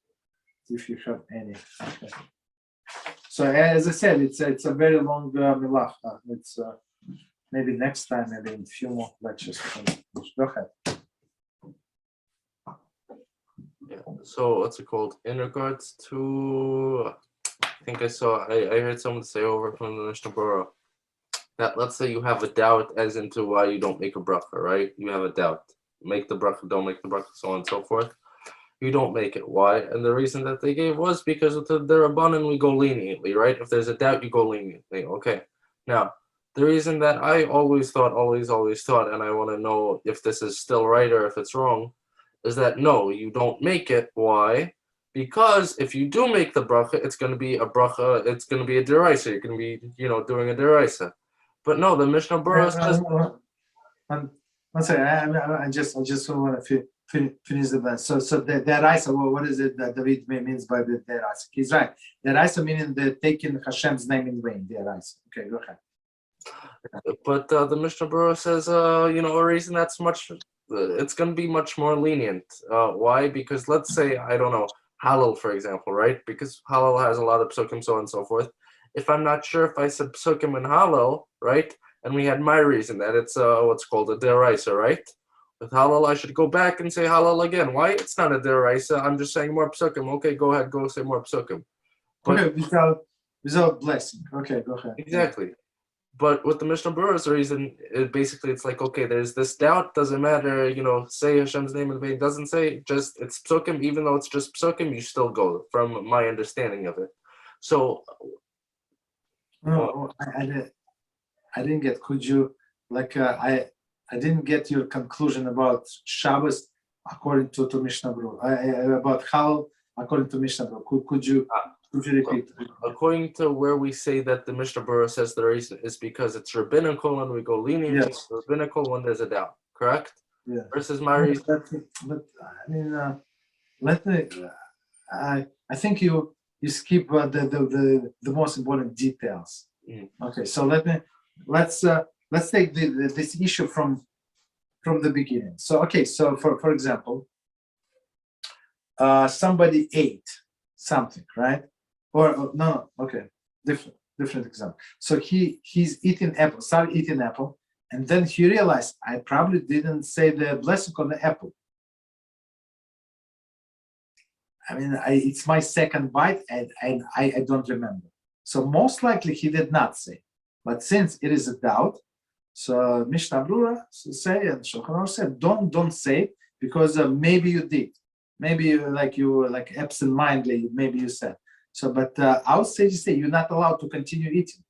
[SPEAKER 1] if you have any. Okay. So as I said, it's a very long melacha. It's maybe next time, maybe in a few more lectures. Go ahead.
[SPEAKER 2] Yeah. So what's it called? In regards to, I think I heard someone say over from the Mishnah Berurah that let's say you have a doubt as into why you don't make a bracha, right? You have a doubt. Make the bracha, don't make the bracha, so on and so forth. You don't make it. Why? And the reason that they gave was because with the Rabbanan we go leniently, right? If there's a doubt, you go leniently. Okay. Now, the reason that I always thought, and I want to know if this is still right or if it's wrong, is that no, you don't make it. Why? Because if you do make the bracha, it's going to be a bracha, it's going to be a deraisa. You're going to be, doing a deraisa. But no, the Mishnah Berurah says.
[SPEAKER 1] One second, I just want to finish the verse. So the deraisa, what is it that David means by the deraisa? He's right. Deraisa meaning the taking Hashem's name in vain. Deraisa. Okay, go ahead.
[SPEAKER 2] But the Mishnah Berurah says, a reason that's it's going to be much more lenient. Why? Because let's say, I don't know, halal, for example, right? Because halal has a lot of psukim, so on and so forth. If I'm not sure if I said psukim in halal, right? And we had my reason that it's what's called a deraisa, right? With halal, I should go back and say halal again. Why? It's not a deraisa. I'm just saying more psukim. Okay, go ahead, go say more psukim. But,
[SPEAKER 1] okay, without blessing. Okay, go ahead.
[SPEAKER 2] Exactly. But with the Mishnah Berurah's reason, it's like, okay, there's this doubt, doesn't matter, say Hashem's name in vain, doesn't say, just it's psukim, even though it's just psukim, you still go, from my understanding of it. So.
[SPEAKER 1] No, I didn't get, could you, I didn't get your conclusion about Shabbos according to Mishnah Berurah, about halal according to Mishnah Berurah. Could you repeat?
[SPEAKER 2] According to where we say that the Mishnah Berurah says the reason is because it's rabbinical and we go lenient,
[SPEAKER 1] yes.
[SPEAKER 2] Rabbinical when there's a doubt, correct?
[SPEAKER 1] Yeah.
[SPEAKER 2] Versus my reason.
[SPEAKER 1] But I mean, I think you skip the most important details. Okay, so let's take this issue from the beginning. So okay, so for example, somebody ate something, right? Or no, okay, different example. So he's eating apple, started eating apple, and then he realized I probably didn't say the blessing on the apple. I mean, it's my second bite, and I don't remember. So most likely he did not say. But since it is a doubt, so Mishnah Berurah say and Shulchan Aruch said, don't say because maybe you did, maybe you were absent-mindedly, maybe you said. So, but our sages say you're not allowed to continue eating.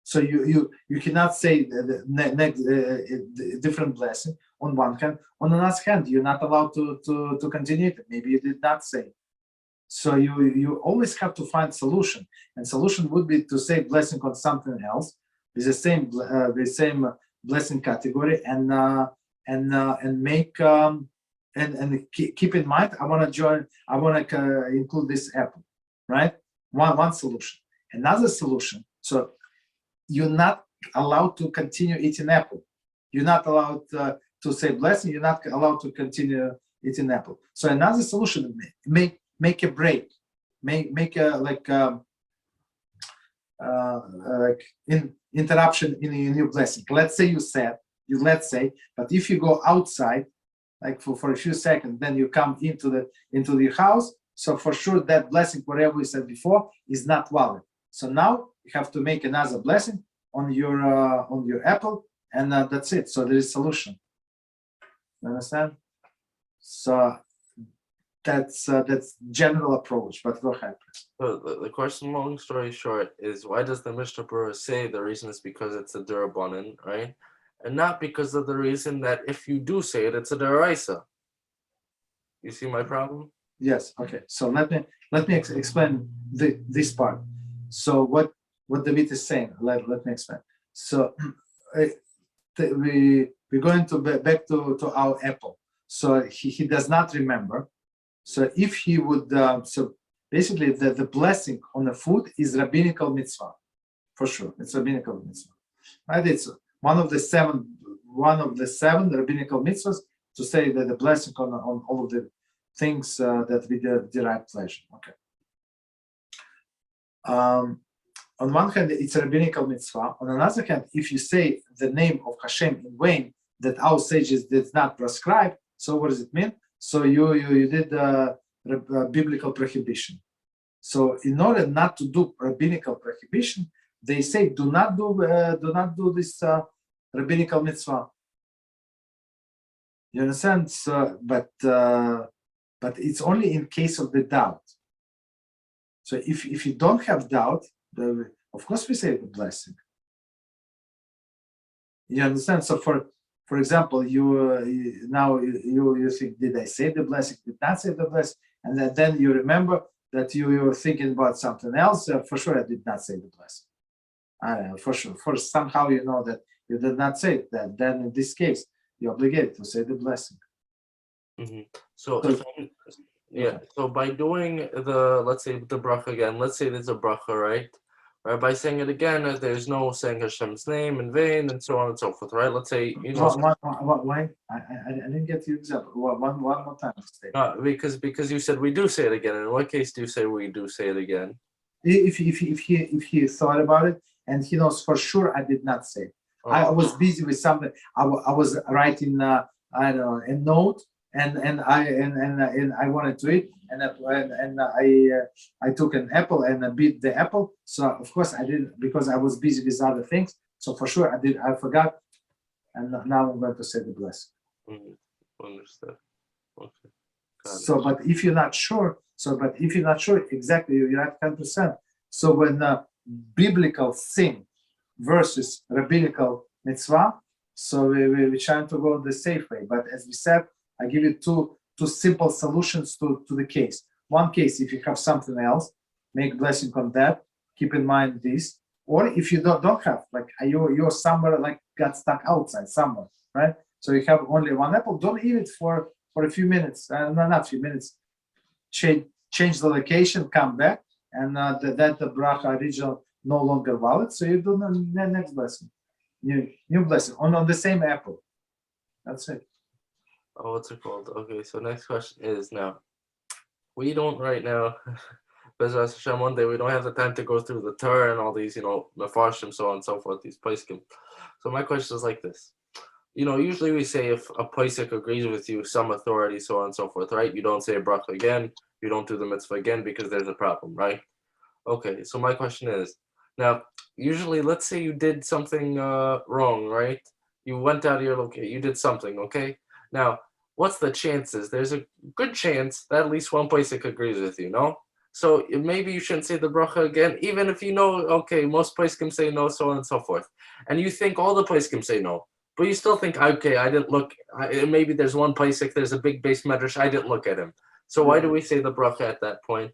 [SPEAKER 1] So you cannot say the different blessing on one hand. On another hand, you're not allowed to continue eating. Maybe you did not say. So you always have to find solution, and solution would be to say blessing on something else with the same blessing category, and make and keep in mind, I want to include this apple, right? One solution. Another solution. So you're not allowed to continue eating apple. You're not allowed to say blessing. You're not allowed to continue eating apple. So another solution: make a break, make a like interruption in your blessing. Let's say but if you go outside, like for a few seconds, then you come into the house. So for sure that blessing, whatever we said before, is not valid. So now you have to make another blessing on your apple, and that's it. So there is solution. You understand? So that's general approach. But go ahead, please.
[SPEAKER 2] So the question, long story short, is why does the Mishnah Berurah say the reason is because it's a durabanan, right? And not because of the reason that if you do say it, it's a deraisa. You see my problem?
[SPEAKER 1] Yes. Okay. So let me explain this part. So what David is saying. Let me explain. So we're going to back to our apple. So he does not remember. So if he would, so basically the blessing on the food is rabbinical mitzvah, for sure. It's rabbinical mitzvah, right? It's one of the seven rabbinical mitzvahs to say that the blessing on all of the things that we derive pleasure. Okay. On one hand, it's a rabbinical mitzvah. On another hand, if you say the name of HaShem in vain that our sages did not prescribe, so what does it mean? So you did a biblical prohibition. So in order not to do rabbinical prohibition, they say do not do this rabbinical mitzvah. You understand? So, but it's only in case of the doubt. So if you don't have doubt, of course we say the blessing. You understand? So for example, you think, did I say the blessing? Did not say the blessing? And then you remember that you were thinking about something else. For sure, I did not say the blessing. I don't know, for sure. For somehow you know that you did not say that. Then in this case, you're obligated to say the blessing.
[SPEAKER 2] Mm-hmm. So by doing let's say the bracha again, let's say there's a bracha, right? By saying it again, there's no saying Hashem's name in vain and so on and so forth, right? Let's say,
[SPEAKER 1] why? I didn't get your example. One more time.
[SPEAKER 2] Because you said we do say it again. In what case do you say we do say it again?
[SPEAKER 1] If he thought about it and he knows for sure I did not say. Oh. I was busy with something. I was writing I don't know, a note and I wanted to eat and I took an apple and I beat the apple. So of course I didn't, because I was busy with other things. So for sure I forgot, and now I'm going to say the blessing.
[SPEAKER 2] Understood. Okay.
[SPEAKER 1] So but if you're not sure, exactly, you're at 10%. So when biblical sin versus rabbinical mitzvah, so we're trying to go the safe way. But as we said, I give you two simple solutions to the case. One case, if you have something else, make blessing on that. Keep in mind this. Or if you don't have, like you're somewhere, like got stuck outside somewhere, right? So you have only one apple. Don't eat it for a few minutes. Not few minutes. Change the location, come back, and the bracha original no longer valid. So you do the next blessing, new blessing on the same apple. That's it.
[SPEAKER 2] Oh, what's it called? Okay, so next question is, now we don't right now, Bezras Hashem, one day we don't have the time to go through the Torah and all these, Mefarshim, so on and so forth, these Paiskim. So my question is like this. Usually we say if a Paisik agrees with you, some authority, so on and so forth, right? You don't say a bracha again, you don't do the mitzvah again because there's a problem, right? Okay, so my question is, now, usually let's say you did something wrong, right? You went out of your location, you did something, okay? Now, what's the chances? There's a good chance that at least one Paisik agrees with you, no? So maybe you shouldn't say the bracha again, even if you know, okay, most Paiskim say no, so on and so forth. And you think all the Paiskim say no. But you still think, okay, I didn't look, maybe there's one Paisik, there's a big base medrash, I didn't look at him. So why do we say the bracha at that point?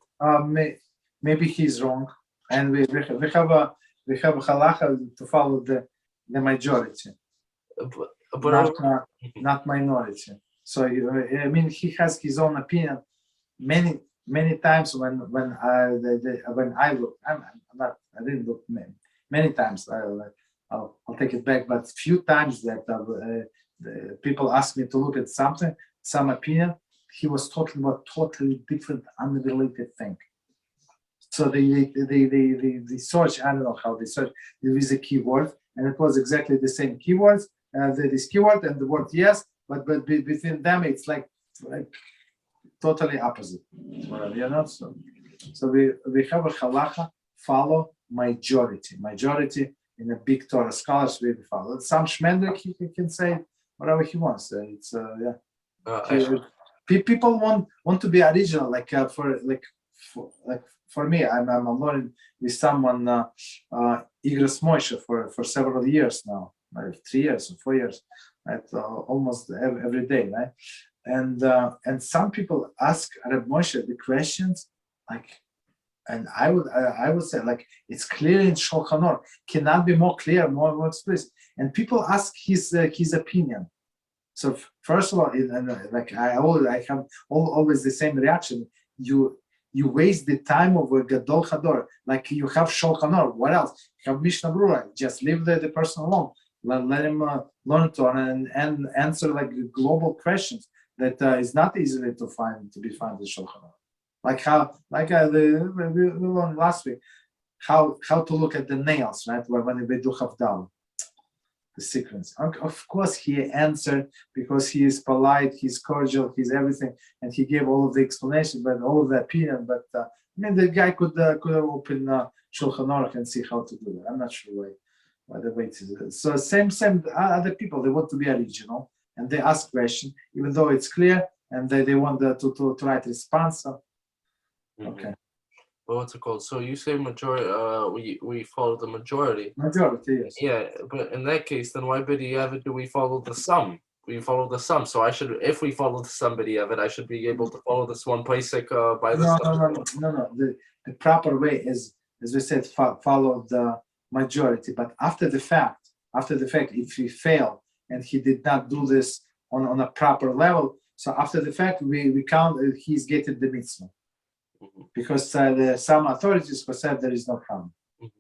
[SPEAKER 1] Maybe he's wrong, and we have a halacha to follow the majority, not minority. So I mean, he has his own opinion. Many times when I look, I didn't look many times. I'll take it back, but few times that the people ask me to look at some opinion, he was talking about totally different, unrelated thing. So they search. I don't know how they search. There is a keyword, and it was exactly the same keywords. This keyword and the word yes, but between them it's like totally opposite. You know, so we have a halacha, follow majority. Majority in a big Torah scholars we follow. Some shmendrik he can say whatever he wants. It's people want to be original. For me, I'm learning with someone Igros Moshe for several years now, like 3 years or 4 years, right? Almost every day, right? And some people ask Reb Moshe the questions like, and I would say like it's clear in Shulchan Aruch, cannot be more clear, more explicit. And people ask his opinion. So first of all, like I have always the same reaction. You waste the time of a Gadol Hador. Like you have Shulchan Aruch. What else? You have Mishnah Berurah. Just leave the person alone. Let him learn Torah and answer like global questions that is not easily to be found in Shulchan Aruch. Like we learned last week how to look at the nails, right? When we do Havdalah, the sequence. Of course, he answered because he is polite, he's cordial, he's everything, and he gave all of the explanation, but all of the opinion. But I mean, the guy could have opened Shulchan Aruch and see how to do that. I'm not sure why the way it is. So same other people, they want to be original and they ask questions, even though it's clear, and they want to write response. So, okay.
[SPEAKER 2] Well, what's it called? So you say majority. We follow the majority.
[SPEAKER 1] Majority, yes.
[SPEAKER 2] Yeah, but in that case, then why b'diavad do we follow the sum? We follow the sum. So if we follow the sum b'diavad, I should be able to follow this one pasuk by the sum.
[SPEAKER 1] No. The proper way is, as we said, follow the majority. But after the fact, if he failed and he did not do this on a proper level, so after the fact we count he's getting the mitzvah. Because some authorities who said there is no harm.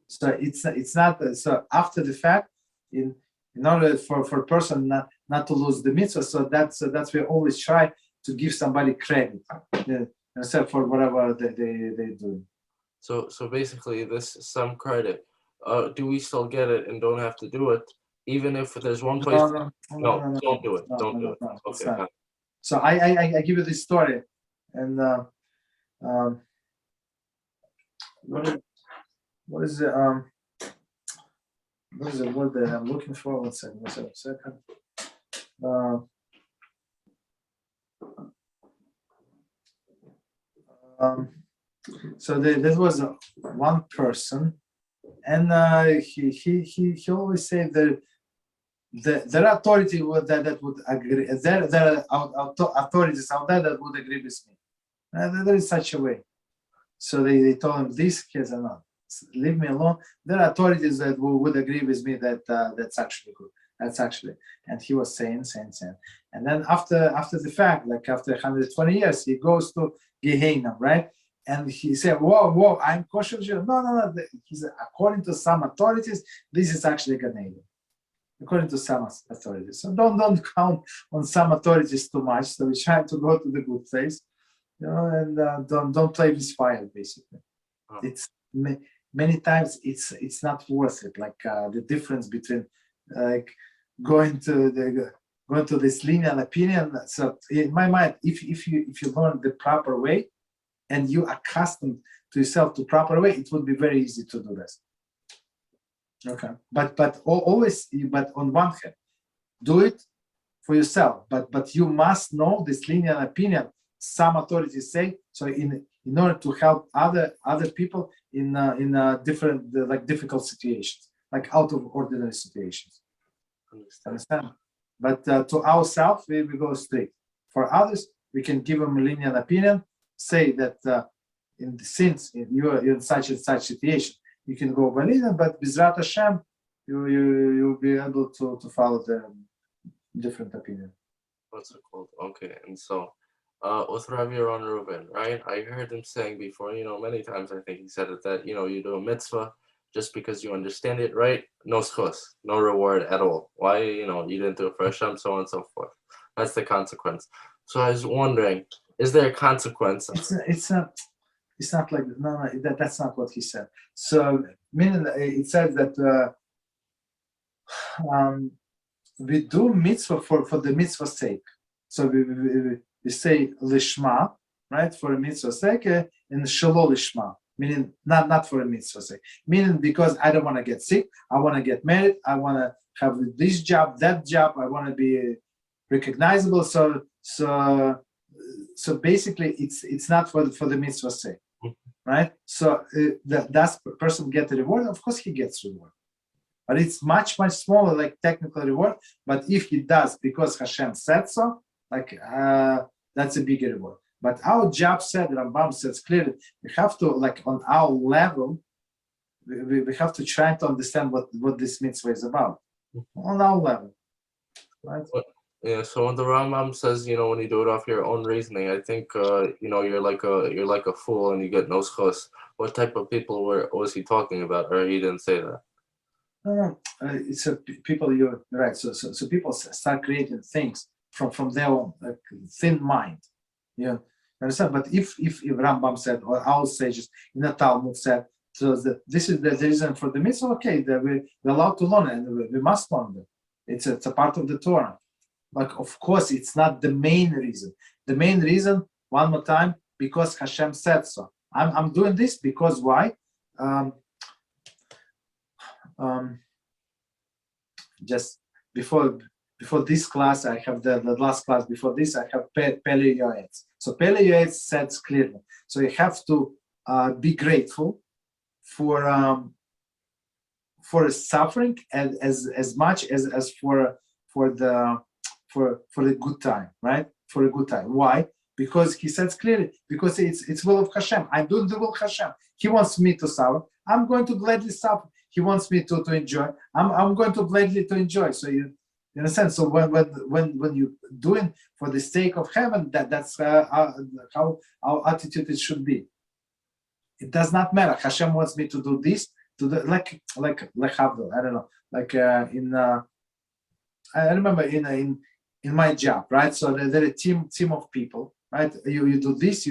[SPEAKER 1] So it's not so after the fact in order for a person not to lose the mitzvah. So that's we always try to give somebody credit except for whatever they do.
[SPEAKER 2] So basically this some credit. Do we still get it and don't have to do it even if there's one place? No, don't do it. Don't do it. Okay.
[SPEAKER 1] So I give you this story and. What is the word that I'm looking for? One second. So there was one person, and he always said that there are authority that would agree. There are authorities out there that would agree with me. There is such a way. So they told him this case or not. Leave me alone. There are authorities that would agree with me that that's actually good. That's actually, and he was saying. And then after the fact, like after 120 years, he goes to Gehenna, right? And he said, whoa, I'm kosher Jew. No. He said, according to some authorities, this is actually Gan Eden. According to some authorities. So don't count on some authorities too much. So we try to go to the good place. And don't play with fire. Basically, it's many times it's not worth it. Like the difference between like going to this linear opinion. So in my mind, if you learn the proper way, and you accustomed to yourself to proper way, it would be very easy to do this. Okay, but always, but on one hand, do it for yourself. But you must know this linear opinion. Some authorities say so in order to help other people in different like difficult situations, like out of ordinary situations. Understand? But to ourselves we go straight. For others we can give him a lenient opinion, say that since you're in such and such situation, you can go by lenient, but Bizrat Hashem, you'll be able to follow the different opinion.
[SPEAKER 2] What's it called? Okay, and so with Rabbi Yaron Reuven, right? I heard him saying before, many times I think he said it, that, you do a mitzvah just because you understand it, right? No schus, no reward at all. Why, you didn't do it for Hashem, so on and so forth. That's the consequence. So I was wondering, is there a consequence?
[SPEAKER 1] It's not like, no, that's not what he said. So, meaning it says that we do mitzvah for the mitzvah's sake. So we say lishma, right, for a mitzvah's sake, and shelo lishma, meaning not for a mitzvah's sake. Meaning because I don't want to get sick, I want to get married, I want to have this job, that job, I want to be recognizable. So basically, it's not for the mitzvah's sake, right? So that person get the reward. Of course, he gets reward. But it's much smaller, like technical reward. But if he does because Hashem said so, like that's a bigger reward. But our job said, Rambam says clearly, we have to, like on our level, we have to try to understand what this mitzvah is about on our level, right?
[SPEAKER 2] Yeah. So when the Rambam says, when you do it off your own reasoning, I think you're like a fool and you get no schos. What type of people was he talking about, or he didn't say that?
[SPEAKER 1] No, it's people. You're right. So people start creating things from their own thin mind. Yeah, understand. But if Rambam said, or our sages in the Talmud said, so this is the reason for the mitzvah. Okay, we're allowed to learn, and we must learn it. It's a part of the Torah. Like, of course, it's not the main reason. The main reason, one more time, because Hashem said so. I'm doing this because why? Just before this class, I have the last class before this, I have Pele Yoetz. So Pele Yoetz says clearly. So you have to be grateful for suffering as much as for the good time, right? For a good time. Why? Because he says clearly, because it's will of Hashem. I'm doing the will of Hashem. He wants me to suffer. I'm going to gladly suffer. He wants me to enjoy. I'm going to gladly to enjoy. So you understand. So when you're doing for the sake of heaven, that's how our attitude it should be. It does not matter. Hashem wants me to do this, to do like Havdol. I don't know. Like I remember in my job, right? So there's a team of people. Right, you do this,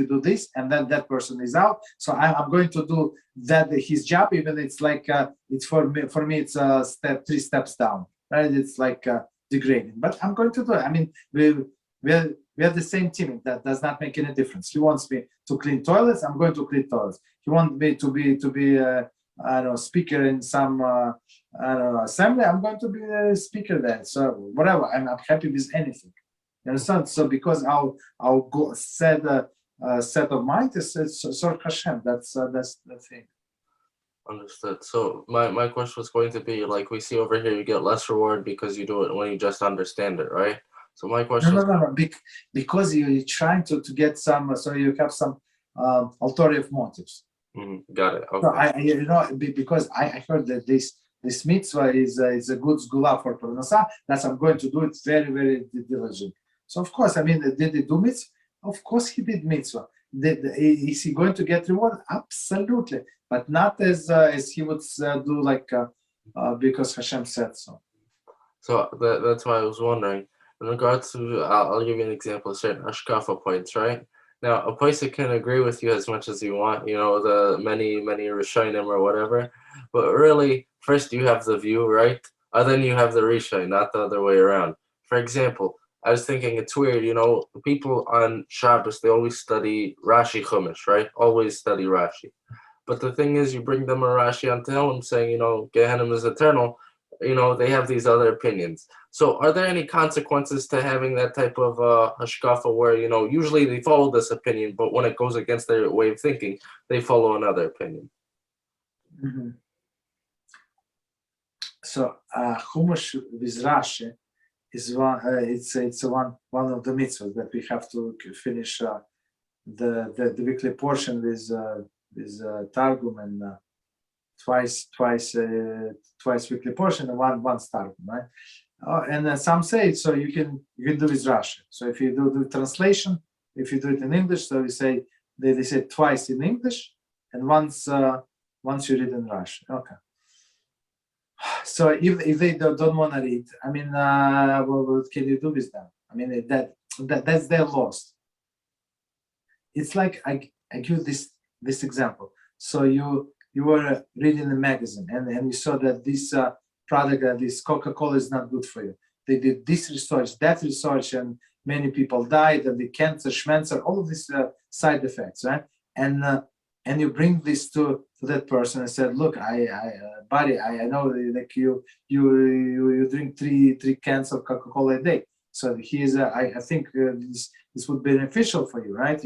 [SPEAKER 1] and then that person is out. So I'm going to do that his job, even it's like it's for me it's 3 steps down. Right, it's like degrading. But I'm going to do it. I mean, we have the same team. That does not make any difference. He wants me to clean toilets. I'm going to clean toilets. He wants me to be I don't know, speaker in some I don't know, assembly. I'm going to be a speaker there. So whatever. I'm happy with anything. You understand? So because our set of mind is sort of Hashem. That's the thing.
[SPEAKER 2] Understood. So my question was going to be, like we see over here, you get less reward because you do it when you just understand it, right? So my question
[SPEAKER 1] No. Because you're trying to get some, so you have some ulterior motives.
[SPEAKER 2] Got it. Okay.
[SPEAKER 1] So because I heard that this mitzvah is a good sgula for parnasa. That's I'm going to do it very, very diligent. So of course, I mean, did he do mitzvah? Of course he did mitzvah. Is he going to get reward? Absolutely, but not as he would do like because Hashem said so.
[SPEAKER 2] So that's why I was wondering. In regards to, I'll give you an example of certain hashkafa points, right? Now, a person can agree with you as much as you want, the many Rishonim or whatever, but really, first you have the view, right? And then you have the Rishon, not the other way around. For example, I was thinking it's weird, people on Shabbos, they always study Rashi Chumash, right? Always study Rashi. But the thing is, you bring them a Rashi on Tehillim saying, Gehenna is eternal, they have these other opinions. So are there any consequences to having that type of hashkafa where, usually they follow this opinion, but when it goes against their way of thinking, they follow another opinion?
[SPEAKER 1] Mm-hmm. So Chumash with Rashi is one. It's one of the mitzvahs that we have to finish the weekly portion with targum and twice weekly portion and once targum, right? And some say so you can do with Rashi. So if you do translation, if you do it in English, so we say they say twice in English and once you read in Rashi. Okay. So if they don't want to read, I mean, what can you do with them? I mean, that's their loss. It's like I give this example. So you were reading a magazine and you saw that this product, this Coca-Cola is not good for you. They did this research, that research, and many people died, and the cancer, schmencer, all of these side effects, right? And you bring this to that person and said, look, buddy, I know like you drink three cans of Coca-Cola a day. So here's I think this would be beneficial for you, right?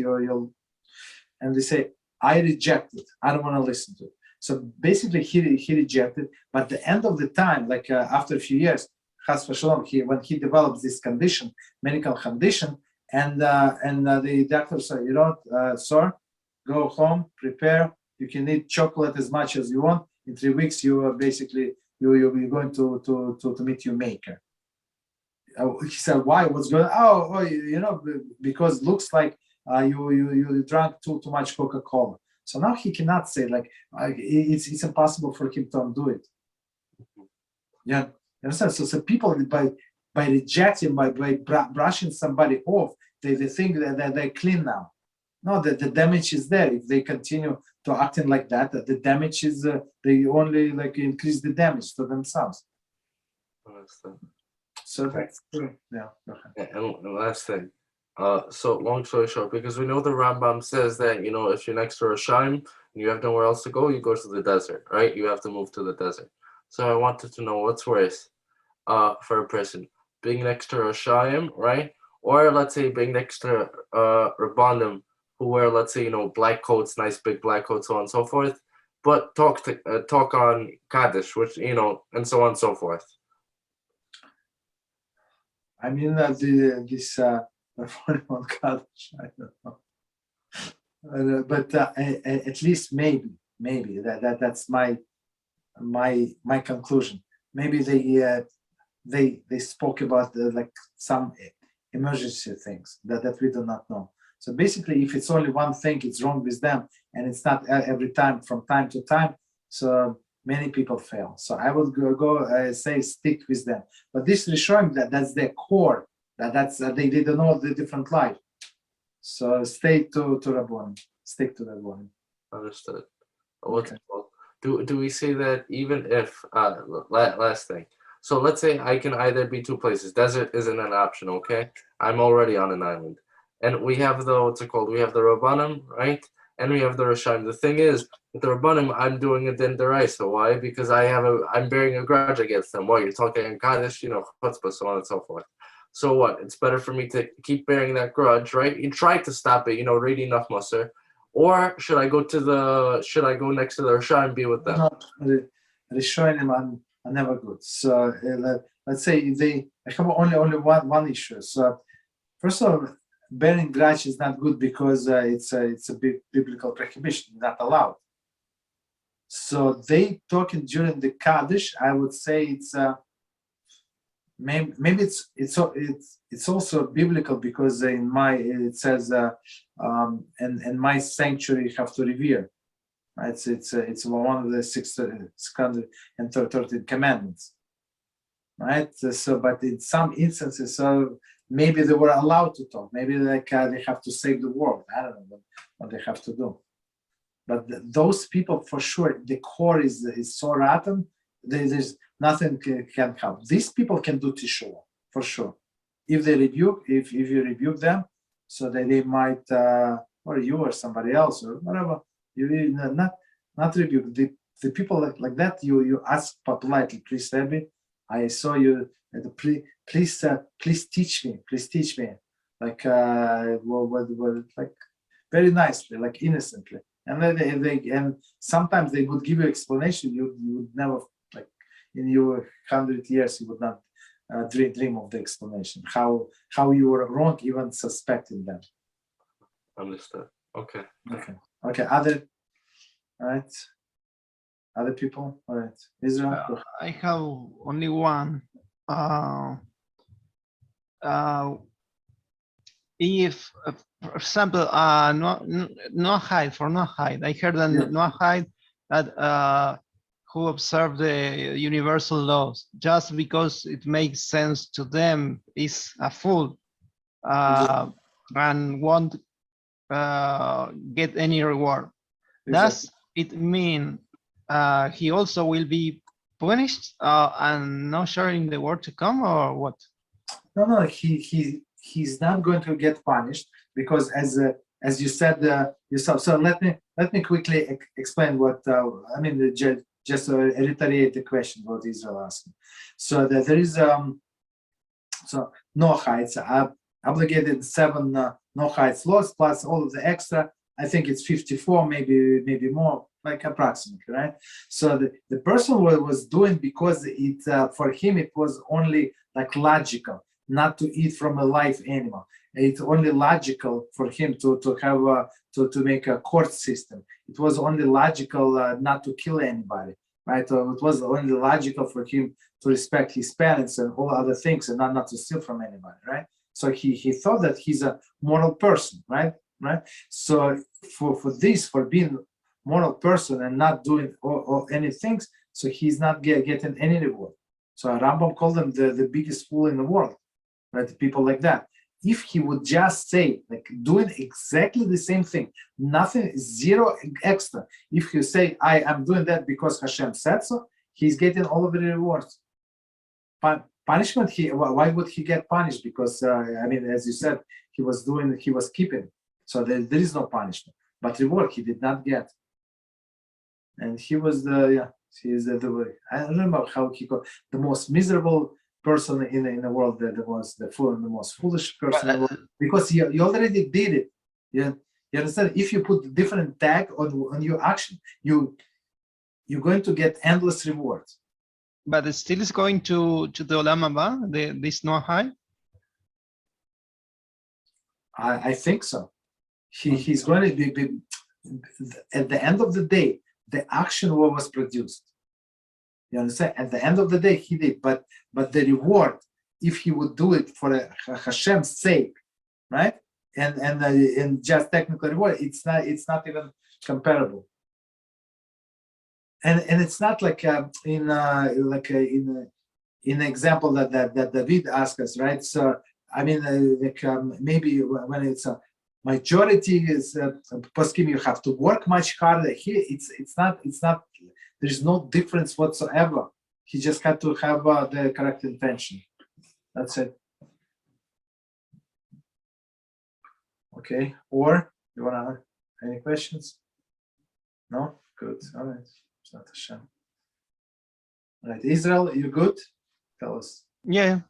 [SPEAKER 1] And they say, I reject it. I don't want to listen to it. So basically, he rejected. But at the end of the time, like after a few years, Chas v'shalom, when he develops this condition, medical condition, and the doctor said, you know, sir, go home, prepare. You can eat chocolate as much as you want. In 3 weeks, you are basically you're going to meet your maker. He said, why? What's going on? Oh, you know, because looks like you drank too much Coca-Cola. So now he cannot say like it's impossible for him to undo it. Yeah, you understand? So people by rejecting, by brushing somebody off, they think that they're clean now. No, the damage is there. If they continue to acting like that, the damage is they only like increase the damage to themselves. So that's true. Yeah. Okay.
[SPEAKER 2] And last thing. So long story short, because we know the Rambam says that, you know, if you're next to a Hashem and you have nowhere else to go, you go to the desert, right? You have to move to the desert. So I wanted to know what's worse for a person, being next to a Hashem, right? Or let's say being next to Rabbanim who wear, let's say, you know, black coats, nice big black coats, so on and so forth, but talk on Kaddish, which, you know, and so on and so forth.
[SPEAKER 1] I mean, this on Kaddish, I don't know, but at least maybe that's my conclusion. Maybe they spoke about like some emergency things that we do not know. So basically, if it's only one thing, it's wrong with them, and it's not every time, from time to time. So many people fail. So I would go say stick with them. But this is showing that's their core. That's they don't know the different life. So stay to Rabbanim. Stick to Rabbanim.
[SPEAKER 2] Understood.
[SPEAKER 1] Okay.
[SPEAKER 2] Do we say that even if last thing? So let's say I can either be two places. Desert isn't an option. Okay, I'm already on an island. And we have what's it called? We have the Rabbanim, right? And we have the Rishayim. The thing is, with the Rabbanim, I'm doing a din deraisa. Why? Because I'm bearing a grudge against them. Well, you're talking in Kaddish, you know, chutzpah, so on and so forth. So what? It's better for me to keep bearing that grudge, right? You try to stop it, you know, read enough Musar. Or should I go next to the Rishayim and be with them?
[SPEAKER 1] No, the Rishayim are never good. So let's say I have only one issue. So first of all, bearing grudge is not good because it's a big biblical prohibition, not allowed. So they talking during the Kaddish, I would say it's maybe it's also biblical because it says and my sanctuary you have to revere. Right? It's one of the 613 commandments. Right? So, but in some instances, so maybe they were allowed to talk. Maybe they have to save the world. I don't know what they have to do. But those people, for sure, the core is so rotten. There's nothing can help. These people can do Teshuva for sure. If they rebuke, if you rebuke them, so that they might, or you or somebody else or whatever, you not rebuke the people like that. You ask politely, please, Rabbi, I saw you. Please teach me. Like like very nicely, like innocently. And then and sometimes they would give you explanation you would never, like in your 100 years you would not dream of the explanation. How you were wrong even suspecting that.
[SPEAKER 2] Understood. Okay.
[SPEAKER 1] Okay. Other, all right. Other people, all right. Israel.
[SPEAKER 3] I have only one. If, for example, Noahide, I heard that Noahide that who observe the universal laws just because it makes sense to them is a fool and won't get any reward. Does it mean he also will be punished and not sharing the word to come, or what?
[SPEAKER 1] No, he's not going to get punished because as you said yourself. So let me quickly explain what I mean. Just reiterate the question what Israel asking. So that there is so Noahites obligated 7 Noahites laws plus all of the extra. I think it's 54, maybe more, like approximately, right? So the person was doing because it for him it was only like logical not to eat from a live animal. It's only logical for him to have to make a court system. It was only logical not to kill anybody, right? It was only logical for him to respect his parents and all other things and not to steal from anybody, right? So he thought that he's a moral person, right? So for being moral person and not doing or any things, so he's not getting any reward. So Rambam called them the biggest fool in the world, right? People like that. If he would just say, like, doing exactly the same thing, nothing, zero extra. If he say, I am doing that because Hashem said so, he's getting all of the rewards. Punishment, why would he get punished? Because I mean, as you said, he was keeping. So there is no punishment, but reward he did not get. And he was I don't remember how he called the most miserable person in the world, the most foolish person in the world, because you already did it. You understand? If you put different tag on your action, you're going to get endless rewards.
[SPEAKER 3] But it still is going to the Olam Haba, this Noahide?
[SPEAKER 1] I think so. He's going to be at the end of the day, the action was produced. You understand? At the end of the day, he did, but the reward, if he would do it for Hashem's sake, right? And just technical reward, it's not even comparable. And it's not like in an example that David asked us, right? So I mean, maybe when it's a majority is poskim, you have to work much harder. Here, it's not. There's no difference whatsoever. He just had to have the correct intention. That's it. Okay. Or you wanna any questions? No. Good. All right. It's not HaShem. All right, Israel, you good? Tell us.
[SPEAKER 3] Yeah.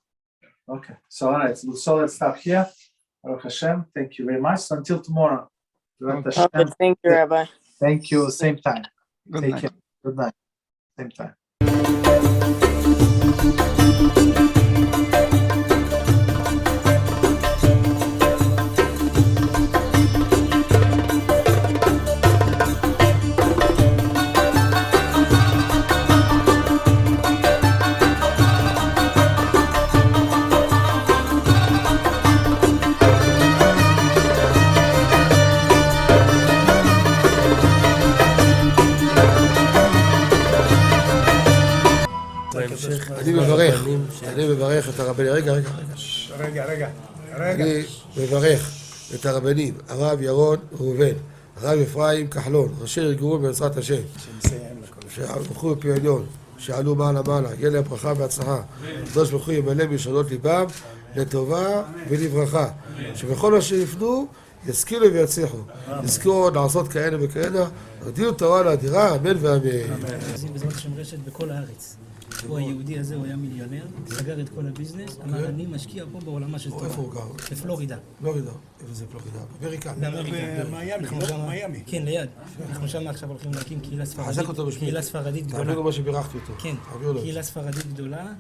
[SPEAKER 1] Okay. So all right. So let's stop here. Baruch Hashem. Thank you very much. So until tomorrow.
[SPEAKER 4] Thank you, Rabbi.
[SPEAKER 1] Thank you. Same time.
[SPEAKER 3] Good
[SPEAKER 1] Take
[SPEAKER 3] night.
[SPEAKER 1] care. Good night. Same time.
[SPEAKER 5] אני מברך את הרבנים, רגע. אני מברך את הרבנים, הרב ירון ראובן, הרב אפרים כחלון, ראשי ארגון בעזרת השם, שהלכו בפי עליון, שעלו מעלה, יהיה להם ברכה והצלחה, הקדוש ברוך הוא ימלא בישועות ליבם לטובה ולברכה, שבכל אשר יפנו ישכילו ויצליחו, יזכרו לעשות כאלה וכאלה, הודיעו תורה לאדירה, אמן ואמן.
[SPEAKER 6] בעזרת השם רשת בכל הארץ. הוא היהודי הזה, הוא היה מיליונר, סגר את כל הביזנס, אמר אני משקיע פה בעולמה של תורה. איפה הוא גר? בפלורידה. פלורידה, איפה זה פלורידה? באמריקה. במיימי. כן, ליד. אנחנו שם עכשיו הולכים להקים קהילה ספרדית. קהילה ספרדית גדולה.
[SPEAKER 5] תעבירו מה שבירכתי אותו.
[SPEAKER 6] כן, קהילה ספרדית גדולה.